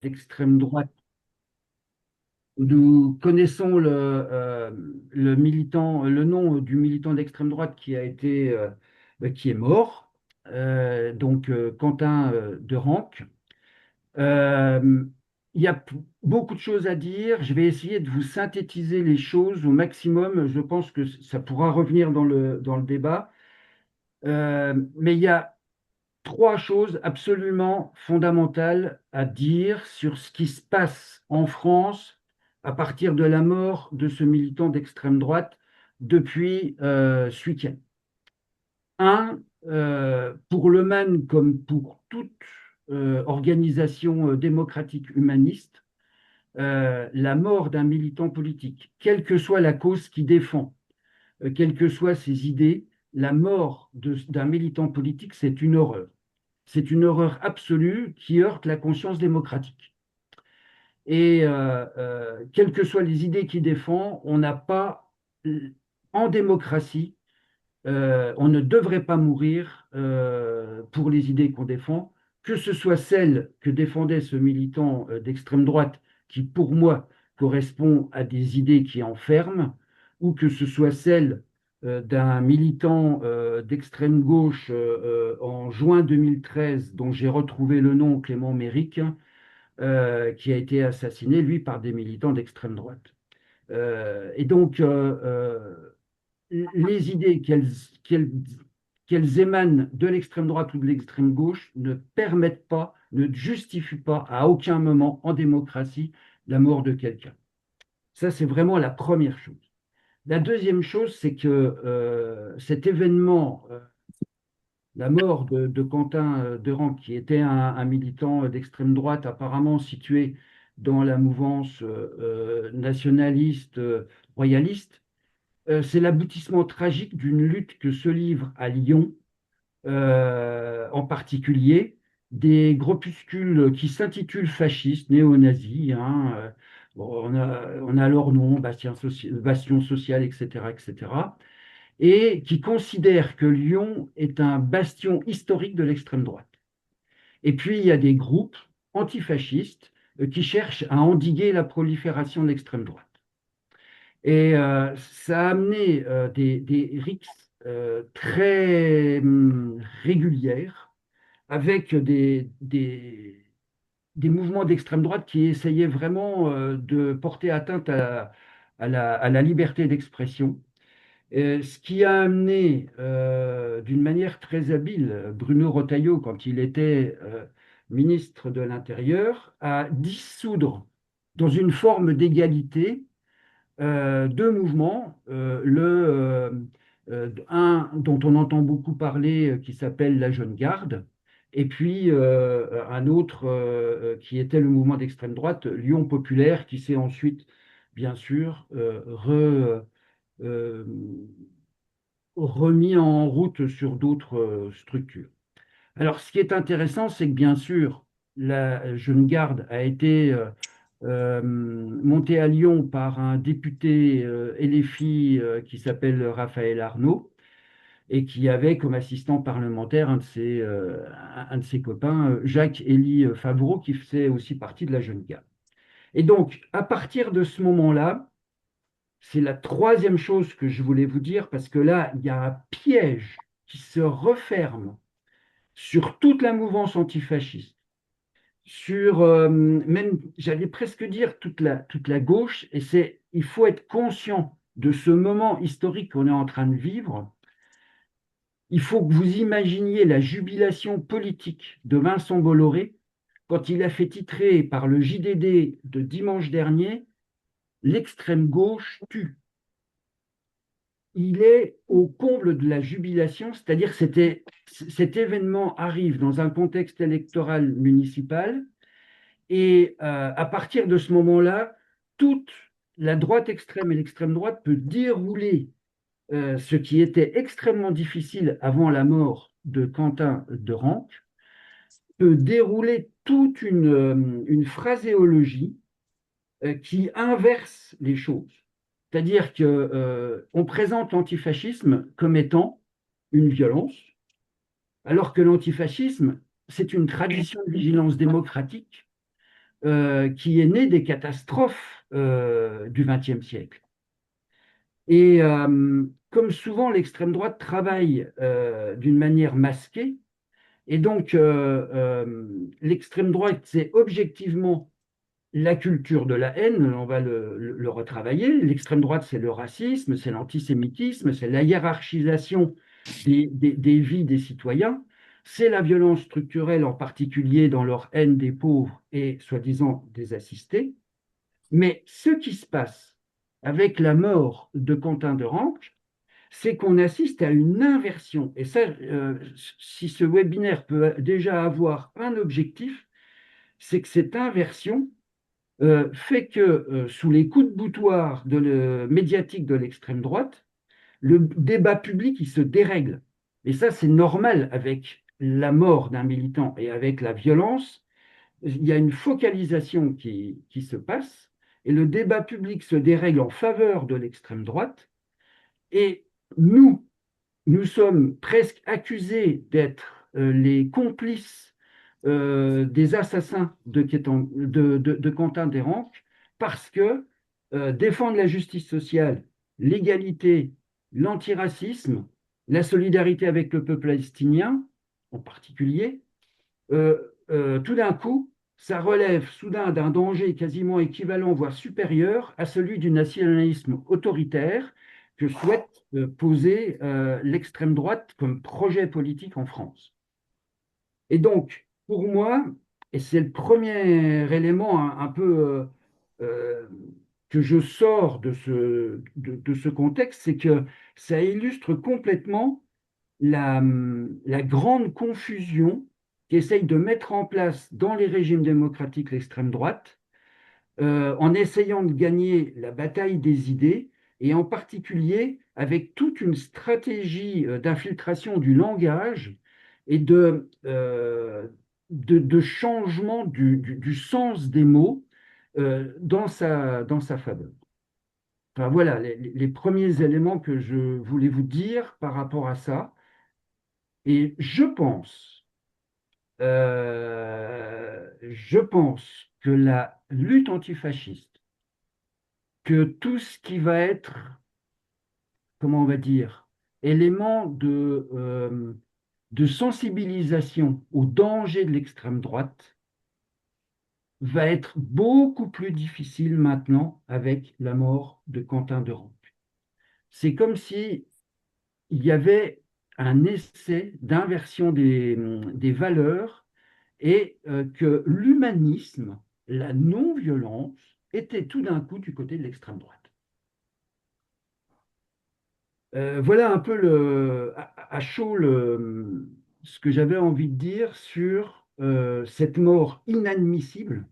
d'extrême droite. Nous connaissons le militant, le nom du militant d'extrême droite qui est mort, Quentin de Ranc. Euh, il y a beaucoup de choses à dire. Je vais essayer de vous synthétiser les choses au maximum. Je pense que ça pourra revenir dans le débat. Mais il y a trois choses absolument fondamentales à dire sur ce qui se passe en France à partir de la mort de ce militant d'extrême droite depuis ce week-end. Un, pour Le Man comme pour toute organisation démocratique humaniste, la mort d'un militant politique, quelle que soit la cause qu'il défend, quelles que soient ses idées, la mort d'un militant politique, c'est une horreur. C'est une horreur absolue qui heurte la conscience démocratique. Et quelles que soient les idées qu'il défend, on n'a pas, en démocratie, on ne devrait pas mourir pour les idées qu'on défend, que ce soit celle que défendait ce militant d'extrême droite, qui pour moi correspond à des idées qui enferment, ou que ce soit celle d'un militant d'extrême gauche en juin 2013, dont j'ai retrouvé le nom, Clément Méric, qui a été assassiné, lui, par des militants d'extrême droite. Et donc, les idées qu'elles, qu'elles émanent de l'extrême droite ou de l'extrême gauche ne permettent pas, ne justifient pas à aucun moment en démocratie la mort de quelqu'un. Ça, c'est vraiment la première chose. La deuxième chose, c'est que cet événement, la mort de Quentin Durand, qui était un militant d'extrême droite apparemment situé dans la mouvance nationaliste, royaliste, c'est l'aboutissement tragique d'une lutte que se livrent à Lyon, en particulier, des groupuscules qui s'intitulent fascistes, néo-nazis. Bon, on a leur nom, Bastion Social, etc., etc., et qui considèrent que Lyon est un bastion historique de l'extrême droite. Et puis, il y a des groupes antifascistes qui cherchent à endiguer la prolifération de l'extrême droite. Et ça a amené des rixes très régulières avec des mouvements d'extrême droite qui essayaient vraiment de porter atteinte à la liberté d'expression. Ce qui a amené d'une manière très habile Bruno Retailleau, quand il était ministre de l'Intérieur, à dissoudre dans une forme d'égalité deux mouvements. Un dont on entend beaucoup parler, qui s'appelle la Jeune Garde, et puis un autre qui était le mouvement d'extrême droite, Lyon Populaire, qui s'est ensuite, bien sûr, euh, remis en route sur d'autres structures. Alors, ce qui est intéressant, c'est que bien sûr, la Jeune Garde a été montée à Lyon par un député LFI qui s'appelle Raphaël Arnaud et qui avait comme assistant parlementaire un de ses copains, Jacques-Élie Favreau, qui faisait aussi partie de la Jeune Garde. Et donc, à partir de ce moment-là, c'est la troisième chose que je voulais vous dire, parce que là, il y a un piège qui se referme sur toute la mouvance antifasciste, sur même, j'allais presque dire, toute la gauche, et il faut être conscient de ce moment historique qu'on est en train de vivre. Il faut que vous imaginiez la jubilation politique de Vincent Bolloré quand il a fait titrer par le JDD de dimanche dernier «L'extrême gauche tue». Il est au comble de la jubilation, c'est-à-dire que cet événement arrive dans un contexte électoral municipal. Et à partir de ce moment-là, toute la droite extrême et l'extrême droite peut dérouler ce qui était extrêmement difficile avant la mort de Quentin de Ranc, peut dérouler toute une phraséologie qui inverse les choses. C'est-à-dire qu'on présente l'antifascisme comme étant une violence, alors que l'antifascisme, c'est une tradition de vigilance démocratique qui est né des catastrophes du XXe siècle. Et comme souvent, l'extrême droite travaille d'une manière masquée, et donc l'extrême droite, c'est objectivement la culture de la haine, on va le retravailler. L'extrême droite, c'est le racisme, c'est l'antisémitisme, c'est la hiérarchisation des vies des citoyens, c'est la violence structurelle, en particulier dans leur haine des pauvres et soi-disant des assistés. Mais ce qui se passe avec la mort de Quentin de Ranc, c'est qu'on assiste à une inversion. Et ça, si ce webinaire peut déjà avoir un objectif, c'est que cette inversion fait que sous les coups de boutoir médiatique de l'extrême droite, le débat public il se dérègle. Et ça, c'est normal avec la mort d'un militant et avec la violence. Il y a une focalisation qui se passe et le débat public se dérègle en faveur de l'extrême droite. Et nous, nous sommes presque accusés d'être les complices des assassins de Quentin Desranques parce que défendre la justice sociale, l'égalité, l'antiracisme, la solidarité avec le peuple palestinien en particulier, tout d'un coup, ça relève soudain d'un danger quasiment équivalent, voire supérieur, à celui du nationalisme autoritaire que souhaite poser l'extrême droite comme projet politique en France. Et donc, pour moi, et c'est le premier élément un peu euh, que je sors de ce contexte, c'est que ça illustre complètement la grande confusion qu'essaye de mettre en place dans les régimes démocratiques l'extrême droite, en essayant de gagner la bataille des idées, et en particulier avec toute une stratégie d'infiltration du langage et de changement du sens des mots dans sa faveur. Enfin, voilà les premiers éléments que je voulais vous dire par rapport à ça. Et je pense que la lutte antifasciste, que tout ce qui va être, comment on va dire, élément de sensibilisation au danger de l'extrême droite, va être beaucoup plus difficile maintenant avec la mort de Quentin de Ranc. C'est comme si il y avait un essai d'inversion des valeurs et que l'humanisme, la non-violence, était tout d'un coup du côté de l'extrême droite. Voilà un peu à chaud ce que j'avais envie de dire sur cette mort inadmissible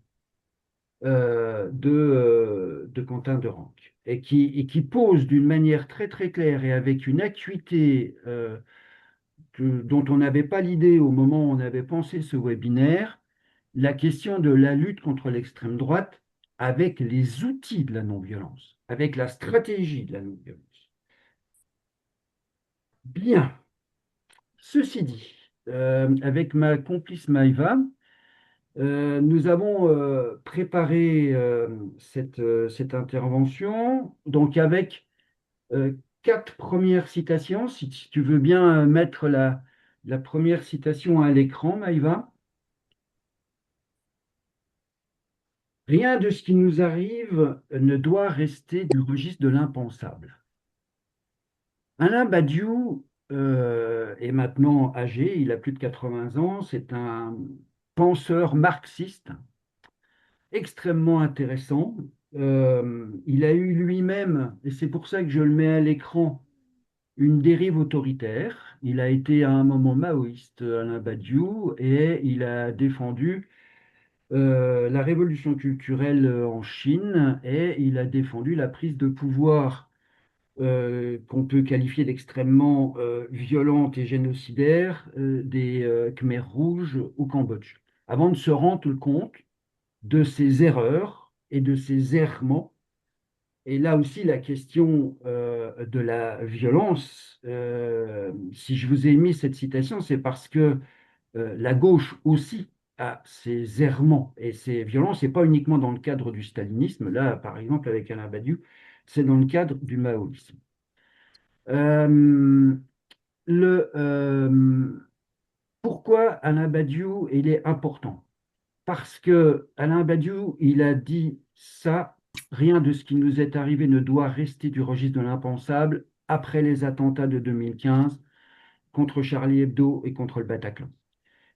de Quentin de Ranc et qui pose d'une manière très très claire et avec une acuité dont on n'avait pas l'idée au moment où on avait pensé ce webinaire, la question de la lutte contre l'extrême droite avec les outils de la non-violence, avec la stratégie de la non-violence. Bien, ceci dit, avec ma complice Maïva, nous avons préparé cette intervention, donc avec quatre premières citations. Si tu veux bien mettre la première citation à l'écran, Maïva. Rien de ce qui nous arrive ne doit rester du registre de l'impensable. Alain Badiou est maintenant âgé, il a plus de 80 ans, c'est un penseur marxiste extrêmement intéressant. Il a eu lui-même, et c'est pour ça que je le mets à l'écran, une dérive autoritaire. Il a été à un moment maoïste, Alain Badiou, et il a défendu la révolution culturelle en Chine et il a défendu la prise de pouvoir qu'on peut qualifier d'extrêmement violente et génocidaire des Khmers rouges au Cambodge, avant de se rendre compte de ses erreurs et de ses errements. Et là aussi, la question de la violence, si je vous ai mis cette citation, c'est parce que la gauche aussi à ces errements et ces violences. C'est pas uniquement dans le cadre du stalinisme, là, par exemple, avec Alain Badiou, c'est dans le cadre du maoïsme. Euh, le, Pourquoi Alain Badiou il est important? Parce que Alain Badiou, il a dit ça, rien de ce qui nous est arrivé ne doit rester du registre de l'impensable après les attentats de 2015 contre Charlie Hebdo et contre le Bataclan.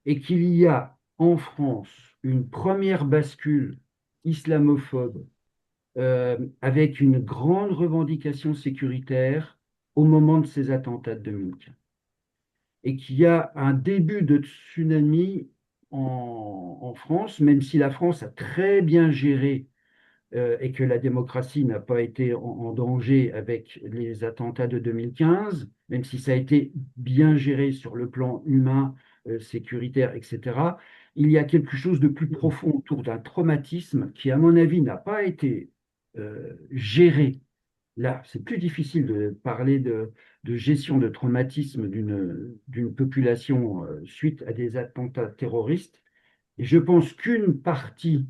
Et qu'il y a en France une première bascule islamophobe avec une grande revendication sécuritaire au moment de ces attentats de 2015. Et qu'il y a un début de tsunami en France, même si la France a très bien géré et que la démocratie n'a pas été en danger avec les attentats de 2015, même si ça a été bien géré sur le plan humain, sécuritaire, etc., il y a quelque chose de plus profond autour d'un traumatisme qui, à mon avis, n'a pas été géré. Là, c'est plus difficile de parler de gestion de traumatisme d'une population suite à des attentats terroristes. Et je pense qu'une partie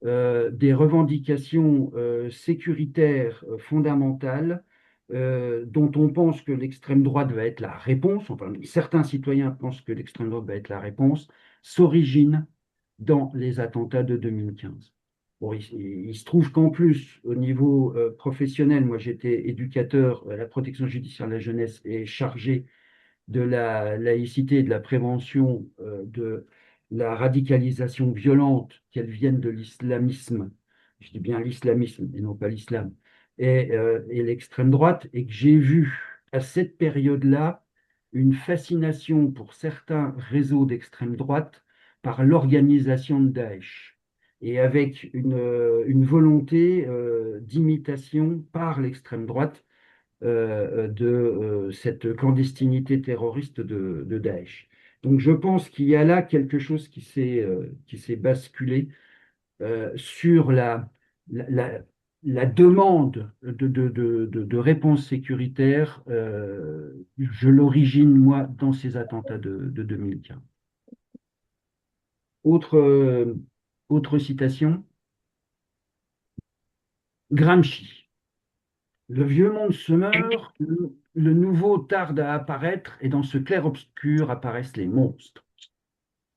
des revendications sécuritaires fondamentales dont on pense que l'extrême droite va être la réponse, enfin certains citoyens pensent que l'extrême droite va être la réponse, s'originent dans les attentats de 2015. Bon, il se trouve qu'en plus, au niveau professionnel, moi j'étais éducateur à la protection judiciaire de la jeunesse et chargé de la laïcité et de la prévention de la radicalisation violente, qu'elle vienne de l'islamisme, je dis bien l'islamisme et non pas l'islam, et l'extrême droite, et que j'ai vu à cette période-là une fascination pour certains réseaux d'extrême droite par l'organisation de Daesh, et avec une volonté d'imitation par l'extrême droite de cette clandestinité terroriste de Daesh. Donc je pense qu'il y a là quelque chose qui s'est basculé sur la demande de réponse sécuritaire. Je l'origine, moi, dans ces attentats de 2015. Autre, autre citation, Gramsci. Le vieux monde se meurt, le nouveau tarde à apparaître, et dans ce clair-obscur apparaissent les monstres.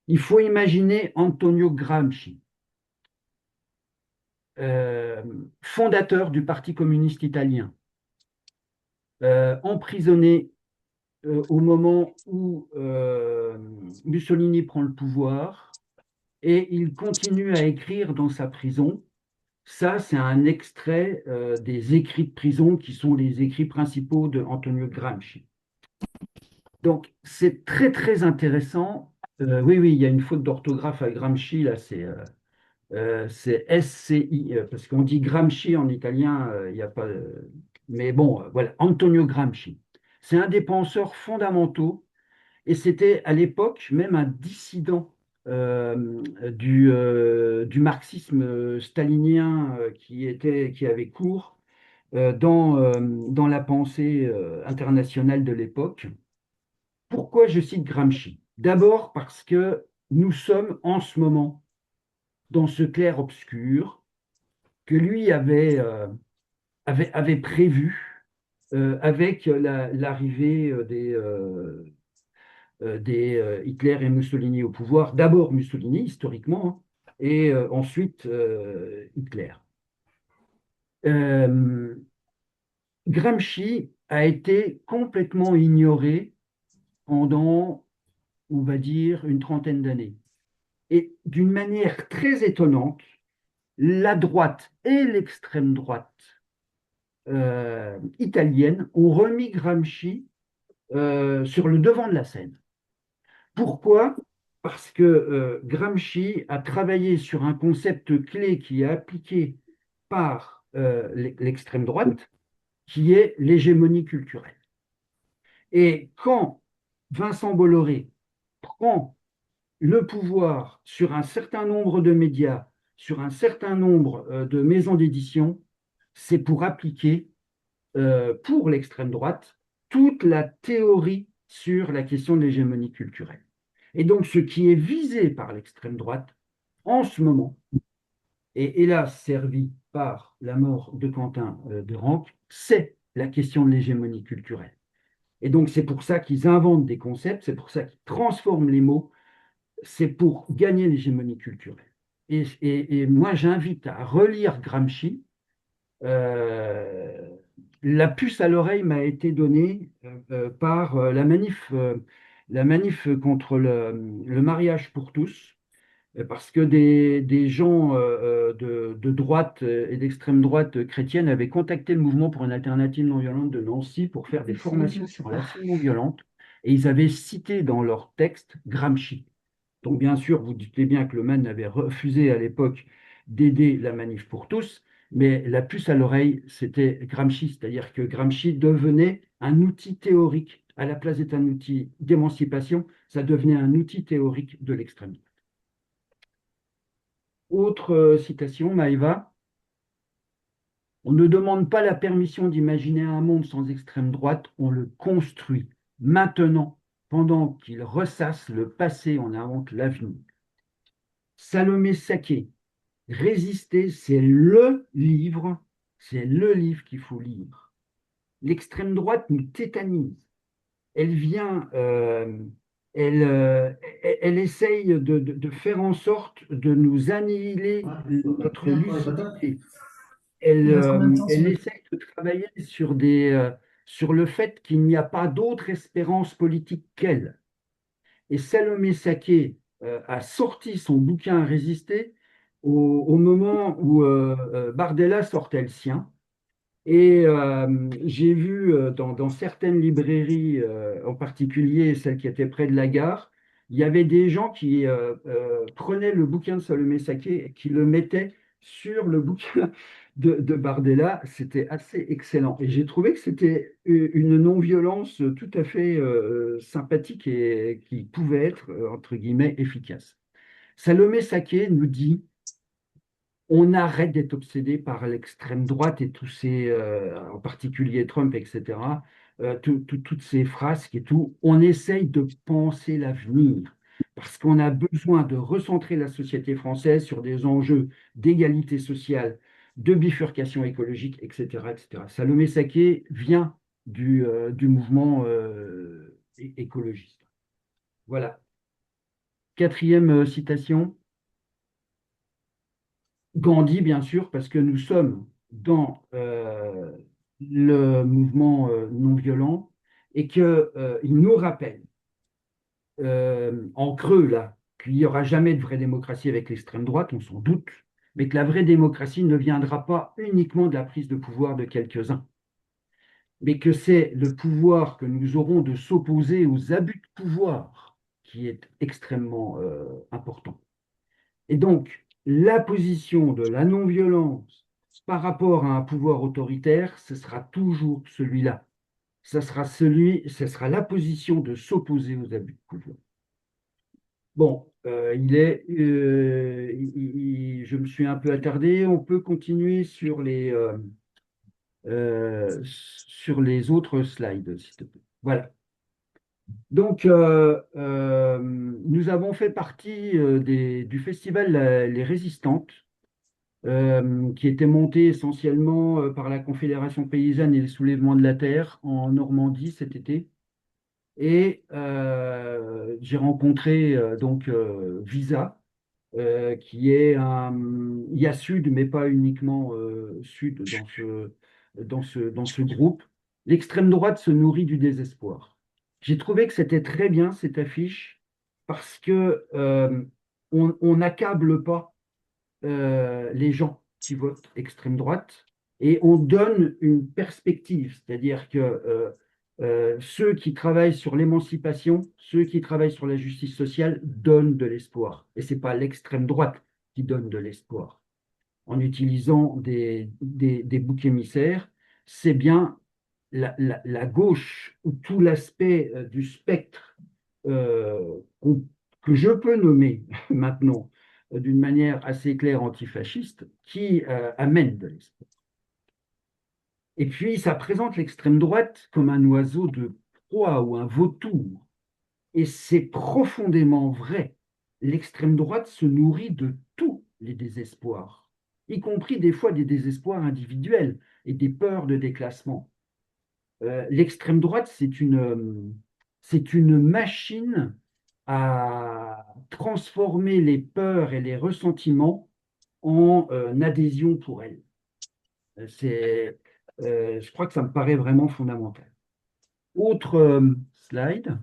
Il faut imaginer Antonio Gramsci, euh, fondateur du Parti communiste italien, emprisonné au moment où Mussolini prend le pouvoir, et il continue à écrire dans sa prison. Ça, c'est un extrait des écrits de prison qui sont les écrits principaux de Antonio Gramsci. Donc, c'est très, très intéressant. Oui, oui, il y a une faute d'orthographe à Gramsci, là, c'est SCI, parce qu'on dit Gramsci en italien, il n'y a pas. Mais bon, voilà, Antonio Gramsci. C'est un des penseurs fondamentaux, et c'était à l'époque même un dissident du marxisme stalinien qui avait cours dans la pensée internationale de l'époque. Pourquoi je cite Gramsci? D'abord parce que nous sommes en ce moment dans ce clair-obscur que lui avait prévu avec l'arrivée des Hitler et Mussolini au pouvoir. D'abord Mussolini, historiquement, hein, et ensuite Hitler. Euh, Gramsci a été complètement ignoré pendant, on va dire, une trentaine d'années. Et d'une manière très étonnante, la droite et l'extrême droite italienne ont remis Gramsci sur le devant de la scène. Pourquoi? Parce que Gramsci a travaillé sur un concept clé qui est appliqué par l'extrême droite, qui est l'hégémonie culturelle. Et quand Vincent Bolloré prend le pouvoir sur un certain nombre de médias, sur un certain nombre de maisons d'édition, c'est pour appliquer pour l'extrême droite toute la théorie sur la question de l'hégémonie culturelle. Et donc, ce qui est visé par l'extrême droite en ce moment, et hélas servi par la mort de Quentin de Ranc, c'est la question de l'hégémonie culturelle. Et donc, c'est pour ça qu'ils inventent des concepts, c'est pour ça qu'ils transforment les mots, c'est pour gagner l'hégémonie culturelle. Et moi, j'invite à relire Gramsci. Euh, la puce à l'oreille m'a été donnée par la manif contre le mariage pour tous, parce que des gens de droite et d'extrême droite chrétienne avaient contacté le mouvement pour une alternative non violente de Nancy pour faire des formations sur l'action non violente, et ils avaient cité dans leur texte Gramsci. Donc, bien sûr, vous doutez bien que le MAN avait refusé à l'époque d'aider la manif pour tous, mais la puce à l'oreille, c'était Gramsci, c'est-à-dire que Gramsci devenait un outil théorique. À la place d'être un outil d'émancipation, ça devenait un outil théorique de l'extrême droite. Autre citation, Maëva, on ne demande pas la permission d'imaginer un monde sans extrême droite, on le construit. Maintenant, pendant qu'il ressasse le passé, on invente l'avenir. Salomé Saké, Résister, c'est le livre qu'il faut lire. L'extrême droite nous tétanise. Elle vient, elle, euh, elle essaye de faire en sorte de nous annihiler notre lucidité. Elle essaye de travailler sur le fait qu'il n'y a pas d'autre espérance politique qu'elle. Et Salomé Saké a sorti son bouquin Résister au moment où Bardella sortait le sien. Et j'ai vu dans certaines librairies, en particulier celles qui étaient près de la gare, il y avait des gens qui prenaient le bouquin de Salomé Saké et qui le mettaient sur le bouquin de Bardella. C'était assez excellent. Et j'ai trouvé que c'était une non-violence tout à fait sympathique et qui pouvait être, entre guillemets, efficace. Salomé Saké nous dit on arrête d'être obsédé par l'extrême droite et tous ces, en particulier Trump, etc., toutes ces frasques et tout. On essaye de penser l'avenir parce qu'on a besoin de recentrer la société française sur des enjeux d'égalité sociale, de bifurcation écologique, etc., etc. Salomé Saké vient du mouvement écologiste. Voilà. Quatrième citation. Gandhi, bien sûr, parce que nous sommes dans le mouvement non violent et qu'il nous rappelle en creux, là, qu'il n'y aura jamais de vraie démocratie avec l'extrême droite, on s'en doute, mais que la vraie démocratie ne viendra pas uniquement de la prise de pouvoir de quelques-uns, mais que c'est le pouvoir que nous aurons de s'opposer aux abus de pouvoir qui est extrêmement important. Et donc, la position de la non-violence par rapport à un pouvoir autoritaire, ce sera toujours celui-là. Ce sera la position de s'opposer aux abus de pouvoir. Bon, je me suis un peu attardé. On peut continuer sur les autres slides, s'il te plaît. Voilà. Donc, nous avons fait partie du festival Les Résistantes, qui était monté essentiellement par la Confédération paysanne et les soulèvements de la terre en Normandie cet été. Et j'ai rencontré donc Visa, qui est il y a Sud, mais pas uniquement Sud dans ce groupe. L'extrême droite se nourrit du désespoir. J'ai trouvé que c'était très bien cette affiche parce que on n'accable pas les gens qui votent extrême droite et on donne une perspective, c'est-à-dire que ceux qui travaillent sur l'émancipation, ceux qui travaillent sur la justice sociale donnent de l'espoir. Et ce n'est pas l'extrême droite qui donne de l'espoir. En utilisant des boucs émissaires, c'est bien la gauche ou tout l'aspect du spectre euh, que je peux nommer maintenant d'une manière assez claire antifasciste qui amène de l'espoir. Et puis, ça présente l'extrême droite comme un oiseau de proie ou un vautour. Et c'est profondément vrai. L'extrême droite se nourrit de tous les désespoirs, y compris des fois des désespoirs individuels et des peurs de déclassement. L'extrême droite, c'est une machine à transformer les peurs et les ressentiments en adhésion pour elle. Je crois que ça me paraît vraiment fondamental. Autre slide.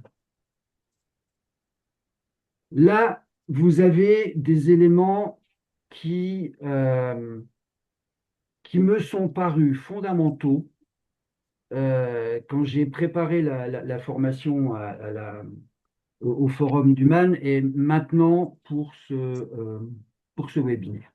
Là, vous avez des éléments qui me sont parus fondamentaux quand j'ai préparé la formation au Forum du MAN et maintenant pour ce webinaire.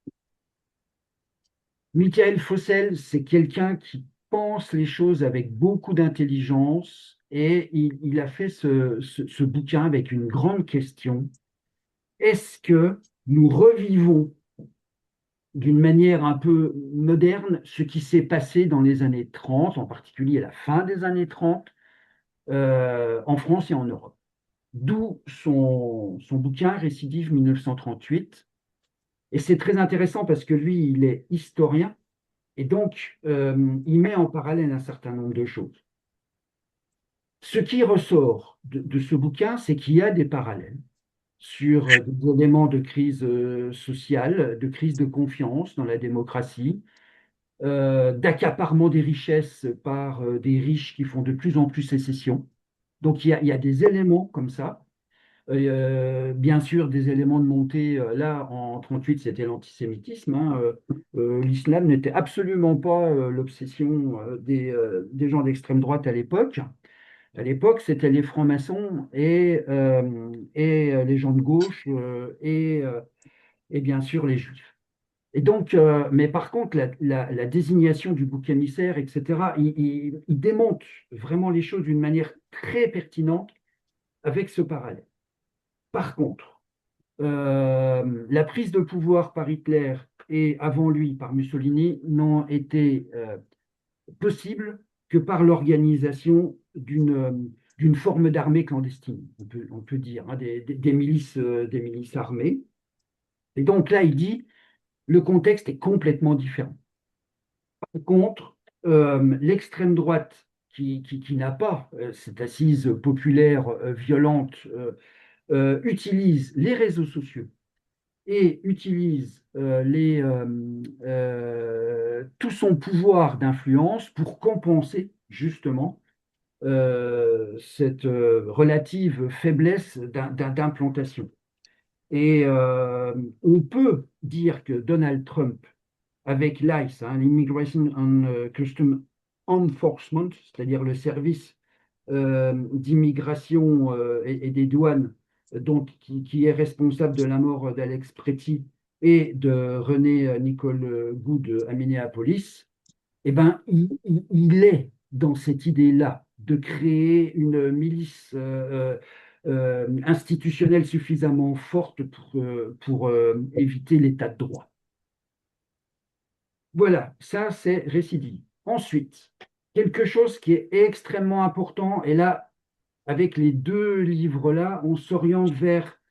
Michael Fossel, c'est quelqu'un qui pense les choses avec beaucoup d'intelligence et il a fait ce bouquin avec une grande question. Est-ce que nous revivons d'une manière un peu moderne ce qui s'est passé dans les années 30, en particulier à la fin des années 30, en France et en Europe? D'où son bouquin Récidive 1938. Et c'est très intéressant parce que lui, il est historien et donc il met en parallèle un certain nombre de choses. Ce qui ressort de ce bouquin, c'est qu'il y a des parallèles sur des éléments de crise sociale, de crise de confiance dans la démocratie, d'accaparement des richesses par des riches qui font de plus en plus sécession. Donc il y a des éléments comme ça. Bien sûr, des éléments de montée. Là, en 38, c'était l'antisémitisme, hein. L'islam n'était absolument pas l'obsession des gens d'extrême droite à l'époque. À l'époque, c'était les francs-maçons et les gens de gauche et bien sûr les juifs. Et donc, mais par contre, la désignation du bouc émissaire, etc., il démonte vraiment les choses d'une manière très pertinente avec ce parallèle. Par contre, la prise de pouvoir par Hitler et avant lui par Mussolini n'ont été possibles que par l'organisation d'une forme d'armée clandestine, on peut dire, hein, des milices armées. Et donc là, il dit, le contexte est complètement différent. Par contre, l'extrême droite qui n'a pas cette assise populaire violente utilise les réseaux sociaux et utilise tout son pouvoir d'influence pour compenser justement cette relative faiblesse d'implantation. Et on peut dire que Donald Trump, avec l'ICE, hein, l'Immigration and Custom Enforcement, c'est-à-dire le service d'immigration et des douanes, donc, qui est responsable de la mort d'Alex Pretty et de René Nicole Good à Minneapolis, eh ben, il est dans cette idée-là de créer une milice institutionnelle suffisamment forte pour éviter l'état de droit. Voilà, ça c'est récidive. Ensuite, quelque chose qui est extrêmement important, et là, avec les deux livres-là, on s'oriente vers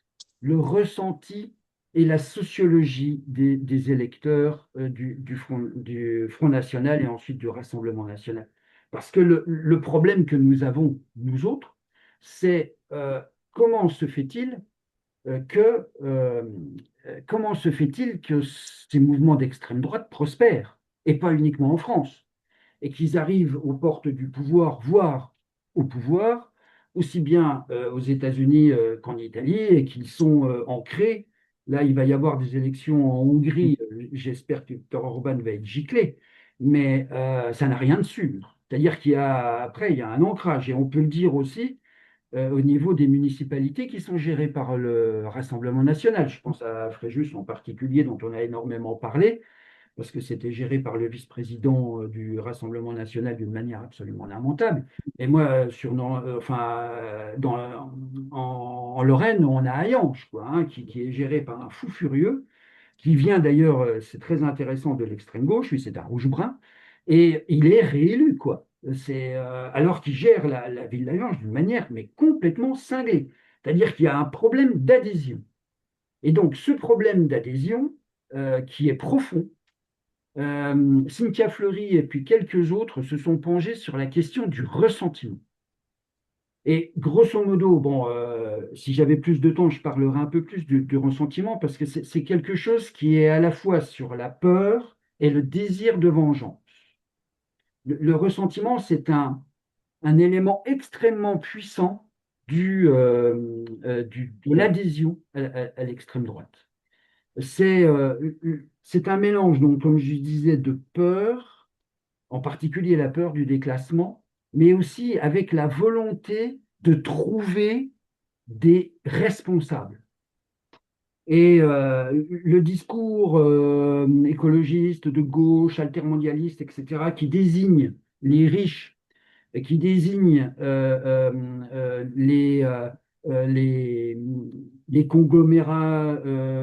le ressenti et la sociologie des électeurs du Front National et ensuite du Rassemblement National. Parce que le problème que nous avons, nous autres, c'est comment se fait-il que, comment se fait-il que ces mouvements d'extrême droite prospèrent, et pas uniquement en France, et qu'ils arrivent aux portes du pouvoir, voire au pouvoir, aussi bien aux États-Unis qu'en Italie, et qu'ils sont ancrés. Là, il va y avoir des élections en Hongrie. J'espère que Viktor Orban va être giclé, mais ça n'a rien de sûr. C'est-à-dire après, il y a un ancrage, et on peut le dire aussi au niveau des municipalités qui sont gérées par le Rassemblement national. Je pense à Fréjus en particulier, dont on a énormément parlé, parce que c'était géré par le vice-président du Rassemblement national d'une manière absolument lamentable. Et moi, en Lorraine, on a Hayange, quoi, hein, qui est géré par un fou furieux, qui vient d'ailleurs, c'est très intéressant, de l'extrême gauche, lui c'est un rouge-brun, et il est réélu, quoi. Alors qu'il gère la ville d'Hayange d'une manière mais complètement cinglée. C'est-à-dire qu'il y a un problème d'adhésion. Et donc, ce problème d'adhésion, qui est profond, Cynthia Fleury et puis quelques autres se sont penchés sur la question du ressentiment. Et grosso modo, bon, si j'avais plus de temps, je parlerai un peu plus du ressentiment parce que c'est quelque chose qui est à la fois sur la peur et le désir de vengeance. Le ressentiment, c'est un élément extrêmement puissant de l'adhésion à l'extrême droite. C'est un mélange, donc, comme je disais, de peur, en particulier la peur du déclassement, mais aussi avec la volonté de trouver des responsables. Et le discours écologiste, de gauche, altermondialiste, etc., qui désigne les riches, et qui désigne les conglomérats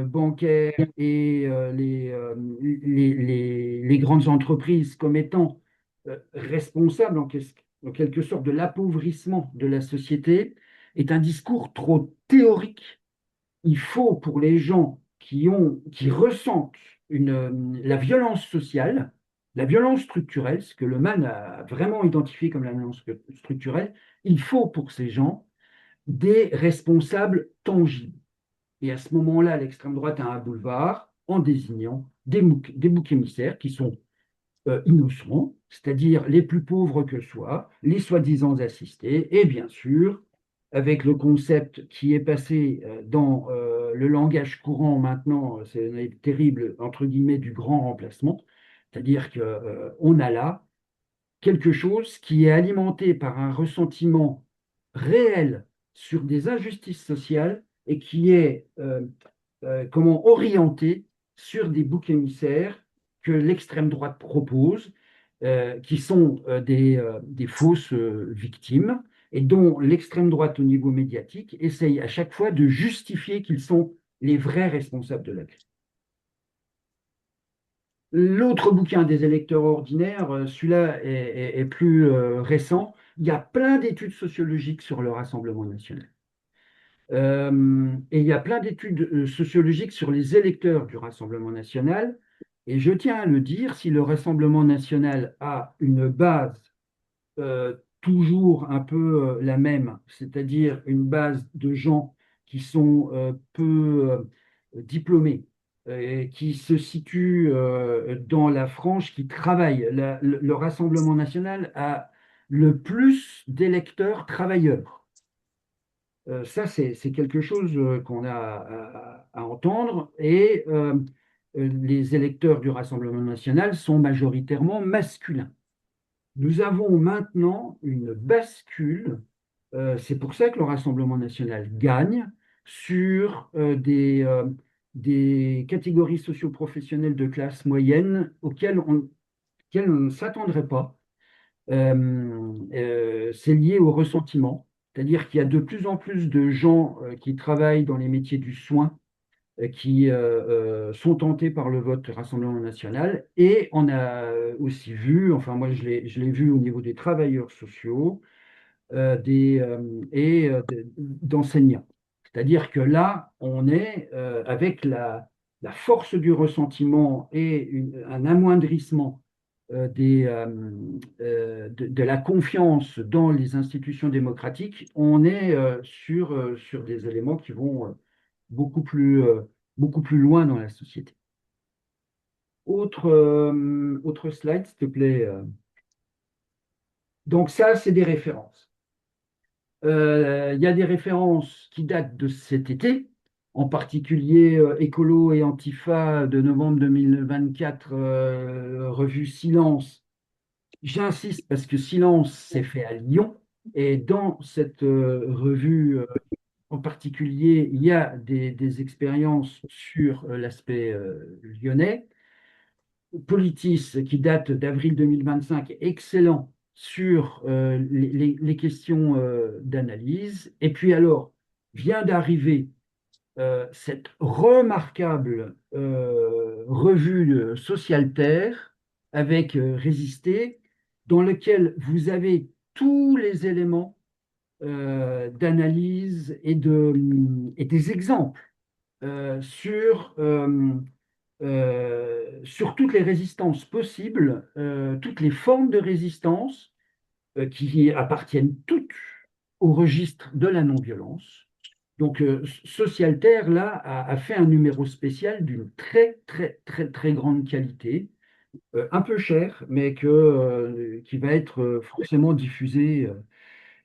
bancaires et les grandes entreprises comme étant responsables en quelque sorte de l'appauvrissement de la société, est un discours trop théorique. Il faut pour les gens qui ressentent la violence sociale, la violence structurelle, ce que le MAN a vraiment identifié comme la violence structurelle, il faut pour ces gens des responsables tangibles. Et à ce moment-là, l'extrême droite a un boulevard en désignant des boucs émissaires qui sont innocents, c'est-à-dire les plus pauvres que soient, les soi-disant assistés, et bien sûr, avec le concept qui est passé dans le langage courant maintenant, c'est terrible, entre guillemets, du grand remplacement, c'est-à-dire qu'on a là quelque chose qui est alimenté par un ressentiment réel sur des injustices sociales et qui est comment orienter sur des boucs émissaires que l'extrême droite propose, qui sont des fausses victimes et dont l'extrême droite au niveau médiatique essaye à chaque fois de justifier qu'ils sont les vrais responsables de la crise. L'autre bouquin des électeurs ordinaires, celui-là est plus récent. Il y a plein d'études sociologiques sur le Rassemblement national. Et il y a plein d'études sociologiques sur les électeurs du Rassemblement national. Et je tiens à le dire, si le Rassemblement national a une base toujours un peu la même, c'est-à-dire une base de gens qui sont peu diplômés, qui se situent dans la frange qui travaille. Le Rassemblement national a le plus d'électeurs travailleurs. Ça, c'est quelque chose qu'on a à entendre. Et les électeurs du Rassemblement national sont majoritairement masculins. Nous avons maintenant une bascule. C'est pour ça que le Rassemblement national gagne sur des catégories socio-professionnelles de classe moyenne auxquelles on ne s'attendrait pas. C'est lié au ressentiment, c'est-à-dire qu'il y a de plus en plus de gens qui travaillent dans les métiers du soin qui sont tentés par le vote Rassemblement national. Et on a aussi vu, enfin moi je l'ai vu au niveau des travailleurs sociaux d'enseignants. C'est-à-dire que là, on est avec la force du ressentiment et un amoindrissement de la confiance dans les institutions démocratiques, on est sur des éléments qui vont beaucoup beaucoup plus loin dans la société. Autre slide, s'il te plaît. Donc ça, c'est des références. Il y a des références qui datent de cet été, en particulier Écolo et Antifa de novembre 2024, revue Silence. J'insiste parce que Silence s'est fait à Lyon et dans cette revue en particulier, il y a des expériences sur l'aspect lyonnais. Politis, qui date d'avril 2025, excellent sur les questions d'analyse. Et puis alors, vient d'arriver cette remarquable revue Socialterre avec Résister, dans lequel vous avez tous les éléments d'analyse et des exemples sur toutes les résistances possibles, toutes les formes de résistance qui appartiennent toutes au registre de la non-violence. Donc, Socialterre, là, a fait un numéro spécial d'une très, très, très, très grande qualité, un peu cher, mais qui va être forcément diffusé.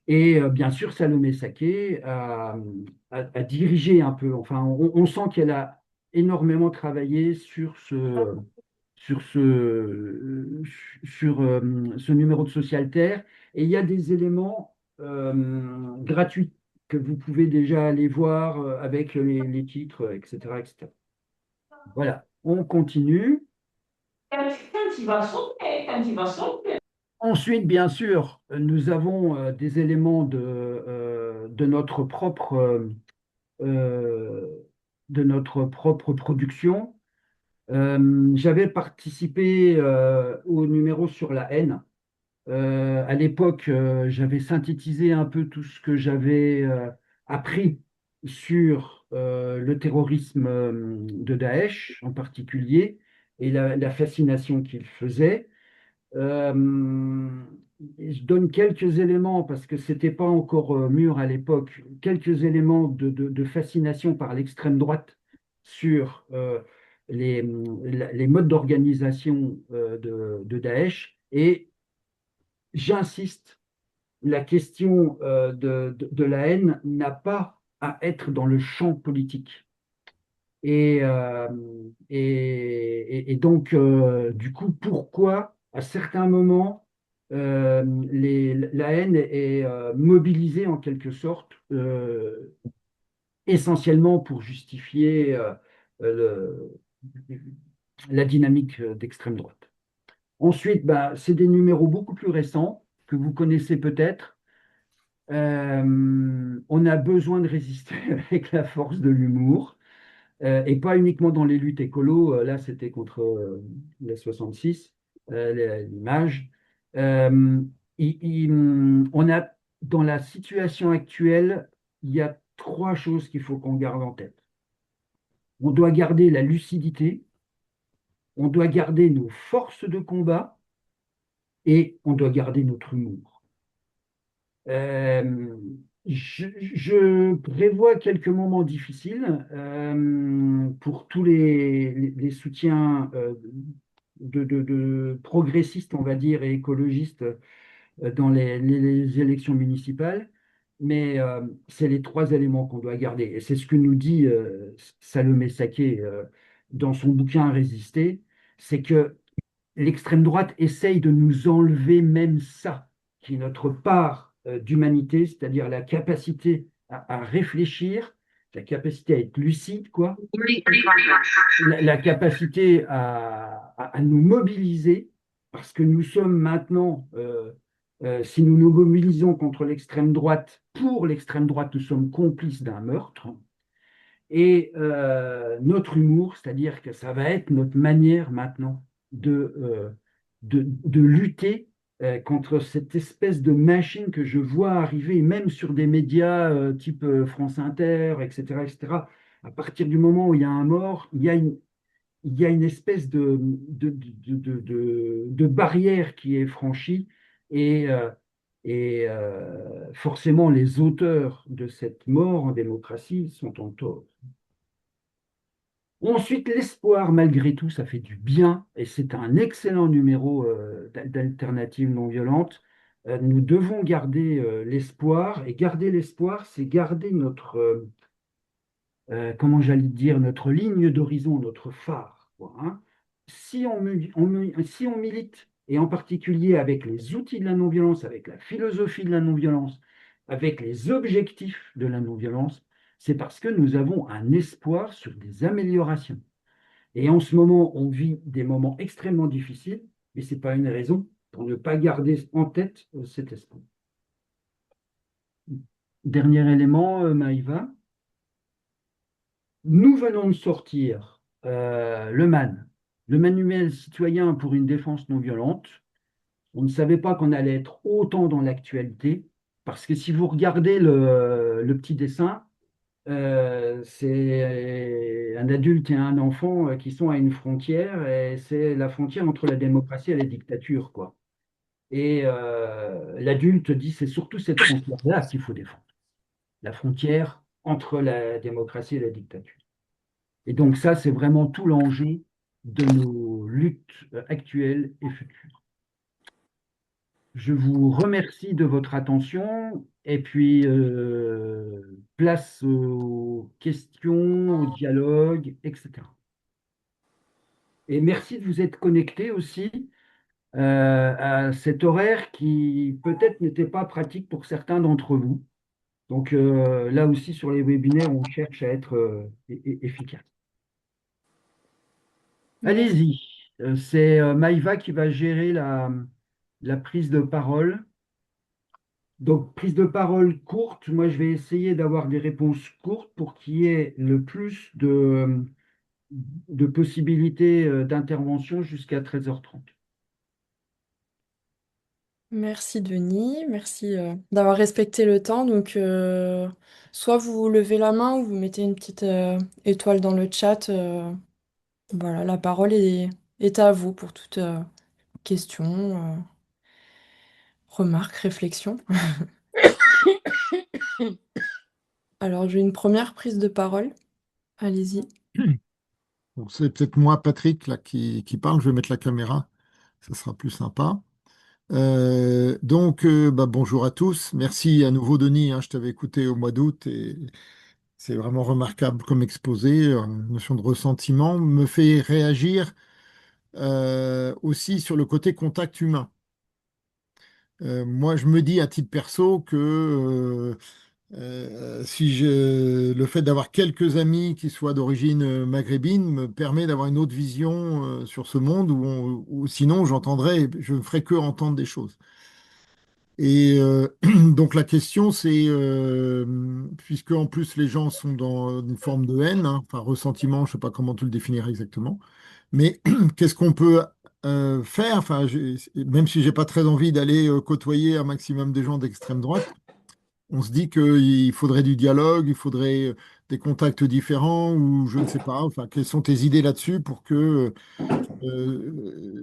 Et bien sûr, Salomé Saké a dirigé un peu, enfin, on sent qu'elle a énormément travaillé sur ce numéro de Socialterre. Et il y a des éléments gratuits que vous pouvez déjà aller voir avec les titres, etc., etc. Voilà, on continue. Candidação. Ensuite, bien sûr, nous avons des éléments de notre euh, de notre propre production. J'avais participé au numéro sur la haine. À l'époque, j'avais synthétisé un peu tout ce que j'avais appris sur le terrorisme de Daesh en particulier et la fascination qu'il faisait. Euh, je donne quelques éléments parce que c'était pas encore mûr à l'époque, quelques éléments de fascination par l'extrême droite sur les modes d'organisation de Daesh. Et j'insiste, la question de la haine n'a pas à être dans le champ politique. Et, euh, et donc, du coup, pourquoi à certains moments, la haine est mobilisée en quelque sorte, essentiellement pour justifier le- la dynamique d'extrême droite. Ensuite, bah, c'est des numéros beaucoup plus récents que vous connaissez peut-être. On a besoin de résister avec la force de l'humour. Et pas uniquement dans les luttes écolo, là c'était contre les 66, l'image. Euh, on a, dans la situation actuelle, il y a trois choses qu'il faut qu'on garde en tête. On doit garder la lucidité, on doit garder nos forces de combat et on doit garder notre humour. Euh, je prévois quelques moments difficiles pour tous les soutiens de progressistes, on va dire, et écologistes dans les élections municipales, mais c'est les trois éléments qu'on doit garder. Et c'est ce que nous dit Salomé Saké dans son bouquin Résister, c'est que l'extrême droite essaye de nous enlever même ça, qui est notre part d'humanité, c'est-à-dire la capacité à réfléchir, la capacité à être lucide, quoi, la capacité à nous mobiliser, parce que nous sommes maintenant, si nous nous mobilisons contre l'extrême droite, pour l'extrême droite, nous sommes complices d'un meurtre. Et notre humour, c'est-à-dire que ça va être notre manière maintenant de lutter contre cette espèce de machine que je vois arriver, même sur des médias type France Inter, etc., etc. À partir du moment où il y a un mort, il y a une espèce de barrière qui est franchie et, forcément les auteurs de cette mort en démocratie sont en tort. Ensuite, l'espoir, malgré tout, ça fait du bien et c'est un excellent numéro d'alternative non violente. Nous devons garder l'espoir et garder l'espoir, c'est garder comment j'allais dire, notre ligne d'horizon, notre phare, quoi, hein. Si si on milite, et en particulier avec les outils de la non-violence, avec la philosophie de la non-violence, avec les objectifs de la non-violence, c'est parce que nous avons un espoir sur des améliorations. Et en ce moment, on vit des moments extrêmement difficiles, mais ce n'est pas une raison pour ne pas garder en tête cet espoir. Dernier élément, Maïva. Nous venons de sortir le MAN, le Manuel citoyen pour une défense non violente. On ne savait pas qu'on allait être autant dans l'actualité parce que si vous regardez le petit dessin, c'est un adulte et un enfant qui sont à une frontière, et c'est la frontière entre la démocratie et la dictature, quoi. Et l'adulte dit c'est surtout cette frontière-là qu'il faut défendre, la frontière entre la démocratie et la dictature. Et donc ça, c'est vraiment tout l'enjeu de nos luttes actuelles et futures. Je vous remercie de votre attention et puis place aux questions, au dialogue, etc. Et merci de vous être connecté aussi à cet horaire qui peut-être n'était pas pratique pour certains d'entre vous. Donc là aussi, sur les webinaires, on cherche à être efficace. Merci. Allez-y. C'est Maïva qui va gérer la prise de parole. Donc, prise de parole courte. Moi, je vais essayer d'avoir des réponses courtes pour qu'il y ait le plus de possibilités d'intervention jusqu'à 13h30. Merci Denis, merci d'avoir respecté le temps. Donc, soit vous levez la main ou vous mettez une petite étoile dans le chat. Voilà, la parole est à vous pour toute question, remarque, réflexion. Alors, j'ai une première prise de parole. Allez-y. Donc, c'est peut-être moi, Patrick, là, qui parle. Je vais mettre la caméra. Ça sera plus sympa. Donc, bonjour à tous. Merci à nouveau, Denis, hein, je t'avais écouté au mois d'août et c'est vraiment remarquable comme exposé. Notion de ressentiment me fait réagir aussi sur le côté contact humain. Moi, je me dis à titre perso que si le fait d'avoir quelques amis qui soient d'origine maghrébine me permet d'avoir une autre vision sur ce monde où sinon j'entendrais, je ne ferais que entendre des choses. Et donc la question c'est, puisque en plus les gens sont dans une forme de haine, hein, enfin ressentiment, je ne sais pas comment tu le définirais exactement, mais qu'est-ce qu'on peut faire, enfin, même si j'ai pas très envie d'aller côtoyer un maximum de gens d'extrême droite, on se dit qu'il faudrait du dialogue, il faudrait des contacts différents, ou je ne sais pas, enfin, quelles sont tes idées là-dessus pour que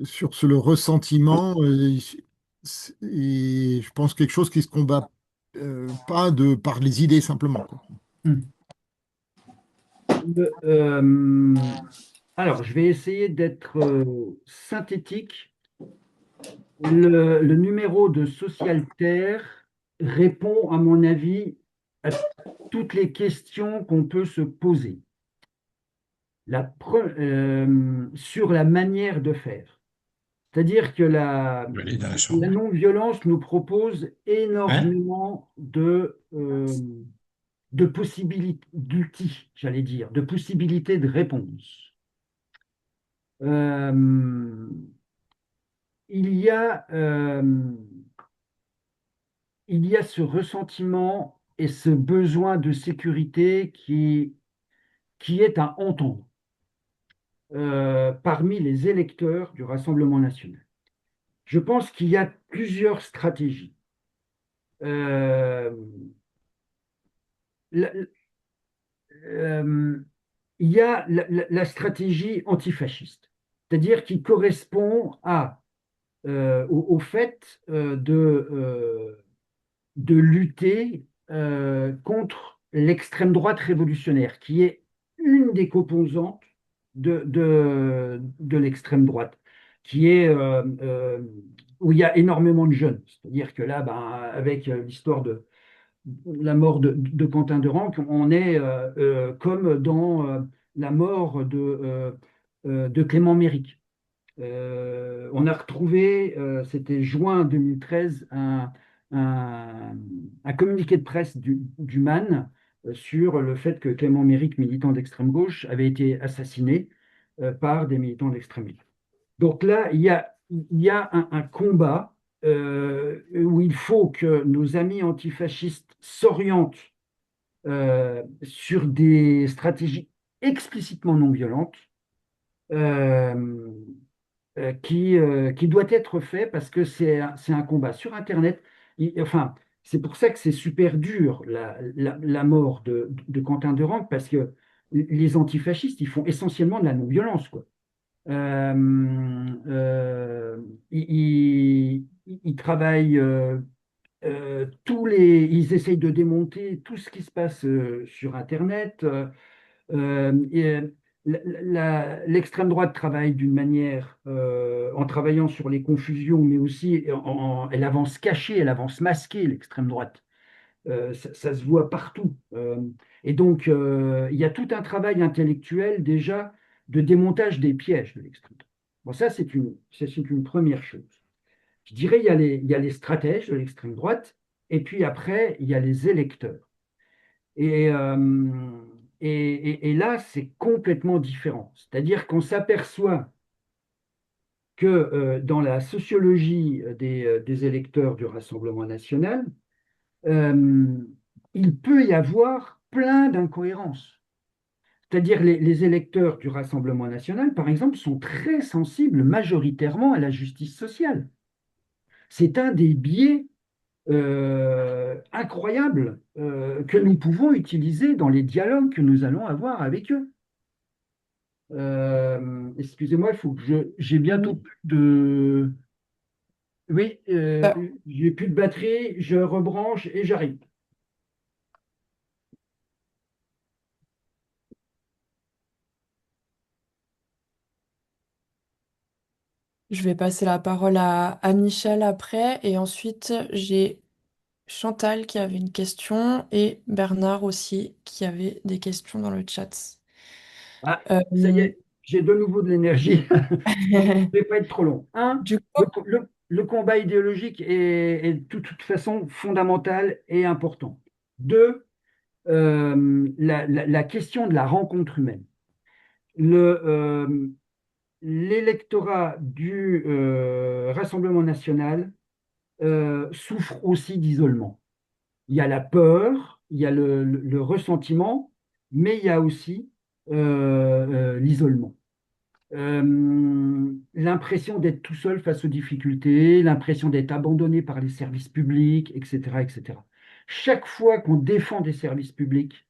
sur le ressentiment, et je pense quelque chose qui se combat pas par les idées simplement, quoi. Hmm. Le- euh, alors, je vais essayer d'être synthétique. Le numéro de Socialter répond, à mon avis, à toutes les questions qu'on peut se poser. Sur la manière de faire. C'est-à-dire que Je vais aller dans la la chambre. non-violence nous propose Hein? énormément de possibilités, d'outils, j'allais dire, de possibilités de réponse. Euh, il y a, il y a ce ressentiment et ce besoin de sécurité qui est à entendre parmi les électeurs du Rassemblement national. Je pense qu'il y a plusieurs stratégies. Euh, la- euh, il y a la stratégie antifasciste, c'est-à-dire qui correspond au fait de lutter contre l'extrême droite révolutionnaire, qui est une des composantes de l'extrême droite, qui est où il y a énormément de jeunes. C'est-à-dire que là, ben, avec l'histoire de la mort de Quentin Durand, on est comme dans la mort de Clément Méric. On a retrouvé, c'était juin 2013, un- un communiqué de presse du MAN sur le fait que Clément Méric, militant d'extrême gauche, avait été assassiné par des militants d'extrême gauche. Donc là, il y a un combat où il faut que nos amis antifascistes s'orientent sur des stratégies explicitement non violentes euh, qui doit être fait parce que c'est un combat sur Internet. Enfin, C'est pour ça que c'est super dur, la mort de Quentin Durand, parce que les antifascistes, ils font essentiellement de la non-violence, quoi. Euh, ils travaillent ils essayent de démonter tout ce qui se passe sur Internet. Et, l'extrême droite travaille d'une manière en travaillant sur les confusions, mais aussi elle avance cachée, elle avance masquée, l'extrême droite. Ça se voit partout. Et donc, il y a tout un travail intellectuel déjà de démontage des pièges de l'extrême droite. Bon, ça, c'est une première chose. Je dirais, il y a les stratèges de l'extrême droite, et puis après, il y a les électeurs. Et, euh, et là, c'est complètement différent. C'est-à-dire qu'on s'aperçoit que dans la sociologie des électeurs du Rassemblement national, euh, il peut y avoir plein d'incohérences. C'est-à-dire les électeurs du Rassemblement national, par exemple, sont très sensibles majoritairement à la justice sociale. C'est un des biais incroyables que nous pouvons utiliser dans les dialogues que nous allons avoir avec eux. Excusez-moi, il faut que j'ai bientôt Oui. plus de... Oui, Euh, j'ai plus de batterie, je rebranche et j'arrive. je vais passer la parole à Michel après, et ensuite j'ai Chantal qui avait une question et Bernard aussi qui avait des questions dans le chat. Ah, ça y Euh, est, j'ai de nouveau de l'énergie. Donc, je ne vais pas être trop long. Un, du le, coup, le- le combat idéologique est de toute façon fondamental et important. Deux, la question de la rencontre humaine. L'électorat du Rassemblement national souffre aussi d'isolement. Il y a la peur, il y a le ressentiment, mais il y a aussi l'isolement. L'impression d'être tout seul face aux difficultés, l'impression d'être abandonné par les services publics, etc., etc. Chaque fois qu'on défend des services publics,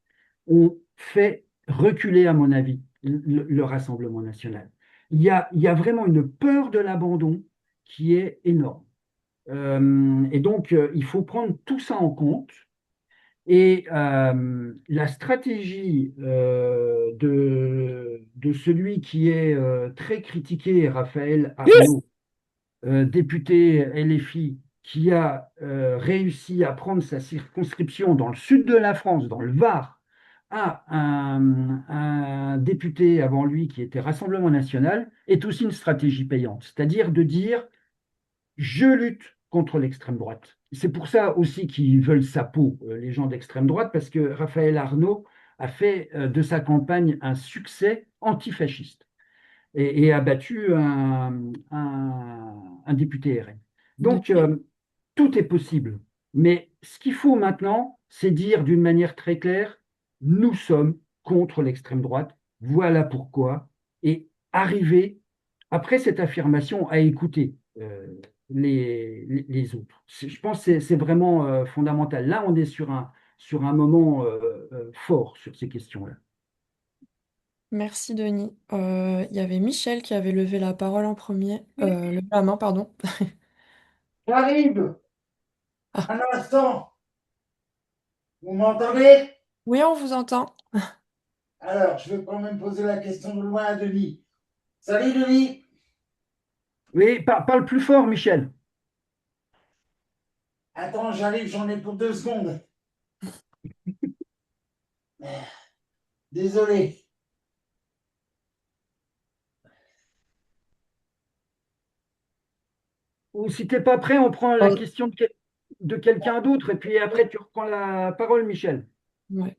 on fait reculer, à mon avis, le Rassemblement national. Il y a vraiment une peur de l'abandon qui est énorme. Et donc, il faut prendre tout ça en compte. Et la stratégie de celui qui est très critiqué, Raphaël Arnaud, député LFI, qui a réussi à prendre sa circonscription dans le sud de la France, dans le Var, à un député avant lui qui était Rassemblement national, est aussi une stratégie payante. C'est-à-dire de dire je lutte contre l'extrême droite. C'est pour ça aussi qu'ils veulent sa peau, les gens d'extrême droite, parce que Raphaël Arnaud a fait de sa campagne un succès antifasciste et a battu un député RN. de- Donc, tout est possible. Mais ce qu'il faut maintenant, c'est dire d'une manière très claire, nous sommes contre l'extrême droite, voilà pourquoi, et arriver, après cette affirmation, à écouter les autres. Je pense que c'est vraiment fondamental. Là, on est sur un moment fort sur ces questions-là. merci Denis. Il y avait Michel qui avait levé la parole en premier, Oui, levé la main, pardon. j'arrive. Ah, Un instant. Vous m'entendez? oui, on vous entend. Alors, je vais quand même poser la question de loin à Denis. Salut Denis. Oui, parle plus fort, Michel. Attends, j'arrive, j'en ai pour 2 secondes. Désolé. Ou si t'es pas prêt, on prend la Oh, question de quelqu'un d'autre et puis après tu reprends la parole, Michel. Ouais.